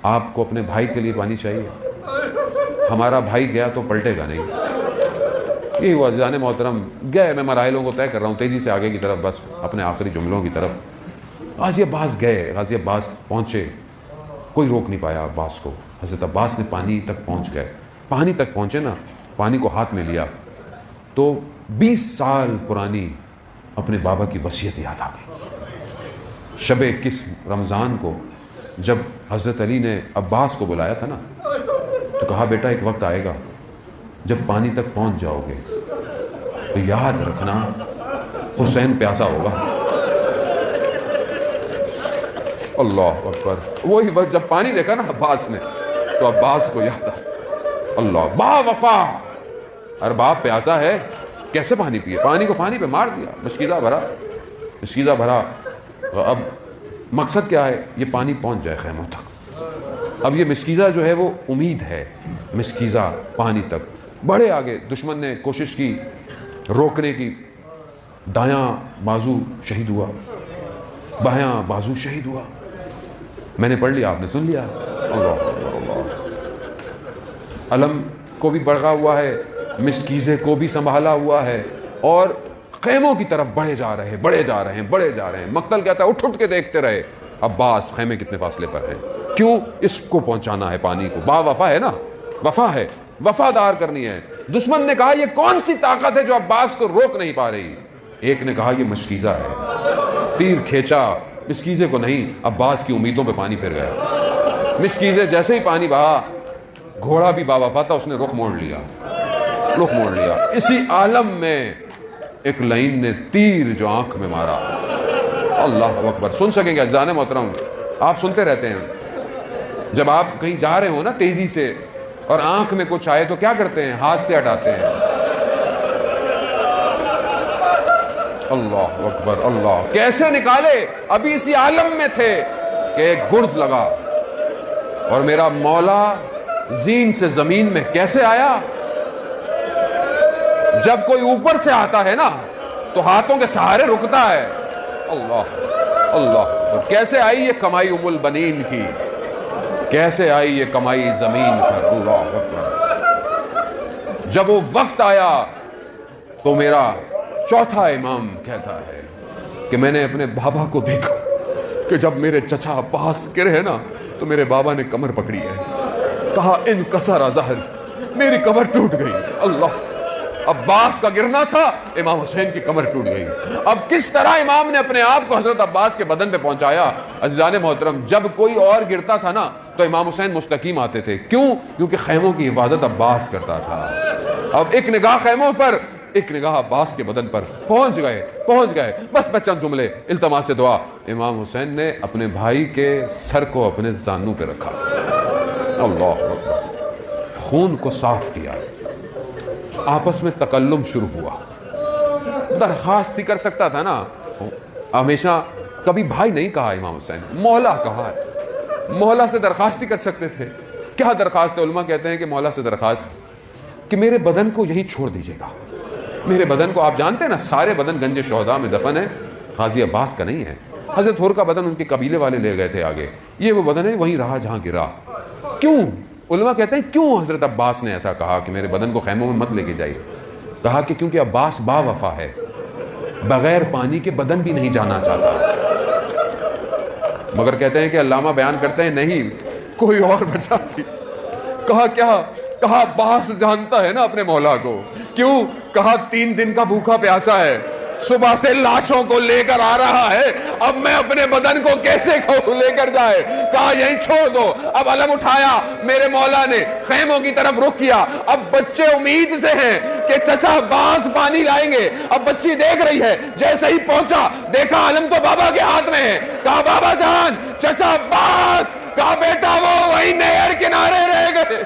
آپ کو اپنے بھائی کے لیے پانی چاہیے، ہمارا بھائی گیا تو پلٹے گا نہیں۔ یہی ہوا عزیزان محترم، گئے، میں مراحلوں کو طے کر رہا ہوں تیزی سے آگے کی طرف، بس اپنے آخری جملوں کی طرف۔ غازی عباس گئے، غازی عباس پہنچے، کوئی روک نہیں پایا عباس کو۔ حضرت عباس نے پانی تک پہنچ گئے، پانی تک پہنچے نا پانی کو ہاتھ میں لیا تو 20 سال پرانی اپنے بابا کی وصیت یاد آ گئی۔ شب 21 رمضان کو جب حضرت علی نے عباس کو بلایا تھا نا، تو کہا بیٹا ایک وقت آئے گا جب پانی تک پہنچ جاؤ گے تو یاد رکھنا حسین پیاسا ہوگا۔ اللہ اکبر، وہی وقت جب پانی دیکھا نا عباس نے تو عباس کو یاد آیا، اللہ با وفا، ارباب پیاسا ہے کیسے پانی پیے، پانی کو پانی پہ مار دیا، مشکیزہ بھرا۔ اب مقصد کیا ہے، یہ پانی پہنچ جائے خیموں تک۔ اب یہ مشکیزہ جو ہے وہ امید ہے، مشکیزہ پانی تک بڑھے آگے۔ دشمن نے کوشش کی روکنے کی، دایاں بازو شہید ہوا، بایاں بازو شہید ہوا۔ میں نے پڑھ لیا، آپ نے سن لیا۔ اللہ علم کو بھی بڑھا ہوا ہے، مشکیزے کو بھی سنبھالا ہوا ہے، اور خیموں کی طرف بڑھے جا رہے ہیں۔ مقتل کہتا ہے اٹھ کے دیکھتے رہے عباس خیمے کتنے فاصلے پر ہیں، کیوں؟ اس کو پہنچانا ہے پانی کو۔ با وفا ہے نا، وفا ہے، وفادار کرنی ہے۔ دشمن نے کہا یہ کون سی طاقت ہے جو عباس کو روک نہیں پا رہی؟ ایک نے کہا یہ مشکیزہ ہے، تیر کھینچا، مشکیزے کو نہیں، عباس کی امیدوں پہ پانی پھر گیا۔ مشکیزے جیسے ہی پانی بہا، گھوڑا بھی با وفا تھا، اس نے رخ موڑ لیا۔ اسی عالم میں ایک لعین نے تیر جو آنکھ میں مارا، اللہ اکبر۔ سن سکیں گے اجزان محترم، آپ سنتے رہتے ہیں، جب آپ کہیں جا رہے ہو نا تیزی سے اور آنکھ میں کچھ آئے تو کیا کرتے ہیں؟ ہاتھ سے ہٹاتے ہیں۔ اللہ اکبر، اللہ کیسے نکالے؟ ابھی اسی عالم میں تھے کہ ایک گرز لگا، اور میرا مولا زین سے زمین میں کیسے آیا؟ جب کوئی اوپر سے آتا ہے نا تو ہاتھوں کے سہارے رکتا ہے۔ اللہ کیسے آئی یہ کمائی ام البنین کی، کیسے آئی یہ کمائی زمین پر۔ اللہ اکبر۔ جب وہ وقت آیا تو میرا چوتھا امام کہتا ہے کہ میں نے اپنے بابا کو دیکھا کہ جب میرے چچا عباس گرے نا تو میرے بابا نے کمر پکڑی ہے، کہا انکسر ظہری، میری کمر ٹوٹ گئی۔ اللہ، عباس کا گرنا تھا، امام حسین کی کمر ٹوٹ گئی۔ اب کس طرح امام نے اپنے آپ کو حضرت عباس کے بدن پہ پہنچایا؟ عزیزان محترم، جب کوئی اور گرتا تھا نا تو امام حسین مستقیم آتے تھے، کیوں؟ کیونکہ خیموں کی حفاظت عباس کرتا تھا۔ اب ایک نگاہ خیموں پر، ایک نگاہ عباس کے بدن پر، پہنچ گئے۔ بس چند جملے التماس دعا۔ امام حسین نے اپنے بھائی کے سر کو اپنے زانوں پہ رکھا، اللہ اکبر، خون کو صاف کیا، آپس میں تکلم شروع ہوا۔ درخواست ہی کر سکتا تھا نا، ہمیشہ کبھی بھائی نہیں کہا امام حسین، مولا کہا ہے، مولا سے درخواست ہی کر سکتے تھے۔ کیا درخواست ہے؟ علماء کہتے ہیں کہ مولا سے درخواست کہ میرے بدن کو یہی چھوڑ دیجیے گا، میرے بدن کو، آپ جانتے ہیں نا سارے بدن گنج شہداء میں دفن ہے، غازی عباس کا نہیں ہے۔ حضرت حر کا بدن ان کے قبیلے والے لے گئے تھے آگے، یہ وہ بدن ہے وہیں رہا جہاں گرا۔ کیوں؟ علماء کہتے ہیں کیوں حضرت عباس نے ایسا کہا کہ میرے بدن کو خیموں میں مت لے کے جائیے؟ کہا کہ کیونکہ عباس با وفا ہے، بغیر پانی کے بدن بھی نہیں جانا چاہتا۔ مگر کہتے ہیں کہ علامہ بیان کرتے ہیں نہیں، کوئی اور وجہ تھی۔ کہا کیا؟ کہا عباس جانتا ہے نا اپنے مولا کو۔ کیوں؟ کہا 3 دن کا بھوکا پیاسا ہے، صبح سے لاشوں کو لے کر آ رہا ہے، اب میں اپنے بدن کو کیسے لے کر جائے؟ کہا یہیں چھوڑ دو۔ اب علم اٹھایا، میرے مولا نے خیموں کی طرف رخ کیا۔ اب بچے امید سے ہیں کہ چچا عباس پانی لائیں گے۔ اب بچی دیکھ رہی ہے، جیسے ہی پہنچا دیکھا علم تو بابا کے ہاتھ میں ہے۔ کہا بابا جان، چچا عباس۔ کہا بیٹا وہ وہی نہر کنارے رہ گئے۔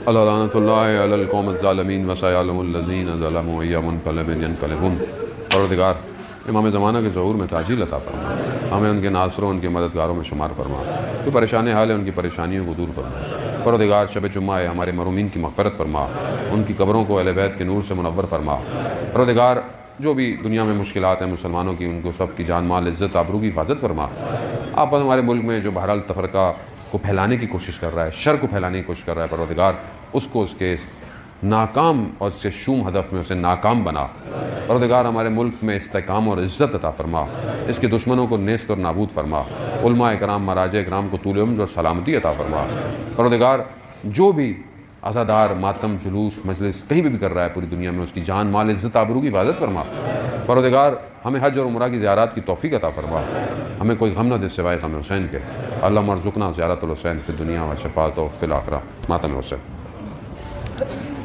لعنۃ اللہ علی القوم الظالمین وسیعلم الذین ظلموا ای منقلب ینقلبون۔ پروردگار امام زمانہ کے ظہور میں تعجیل عطا فرما، ہمیں ان کے ناصروں، ان کے مددگاروں میں شمار فرما، جو پریشان حال ہے ان کی پریشانیوں کو دور فرما۔ پروردگار شب جمعہ ہے، ہمارے مرحومین کی مغفرت فرما، ان کی قبروں کو اہل بیت کے نور سے منور فرما۔ پروردگار جو بھی دنیا میں مشکلات ہیں مسلمانوں کی، ان کو سب کی جان مال عزت آبرو کی حفاظت فرما۔ آپ ہمارے ملک میں جو بہرحال تفرقہ کو پھیلانے کی کوشش کر رہا ہے، شر کو پھیلانے کی کوشش کر رہا ہے، پروردگار اس کو اس کے ناکام اور اس کے شوم ہدف میں اسے ناکام بنا۔ پروردگار ہمارے ملک میں استحکام اور عزت عطا فرما، اس کے دشمنوں کو نیست اور نابود فرما، علماء کرام مراجع کرام کو طول عمر اور سلامتی عطا فرما۔ پروردگار جو بھی عزادار ماتم جلوس مجلس کہیں بھی کر رہا ہے پوری دنیا میں، اس کی جان مال عزت آبرو کی حفاظت فرما۔ پروردگار ہمیں حج اور عمرہ کی زیارات کی توفیق عطا فرما، ہمیں کوئی غم نہ دے سوائے غم حسین کے۔ اللہم ارزقنا زیارت الحسین فی الدنیا و شفاعتہ فی الآخرہ۔ ماتم حسین۔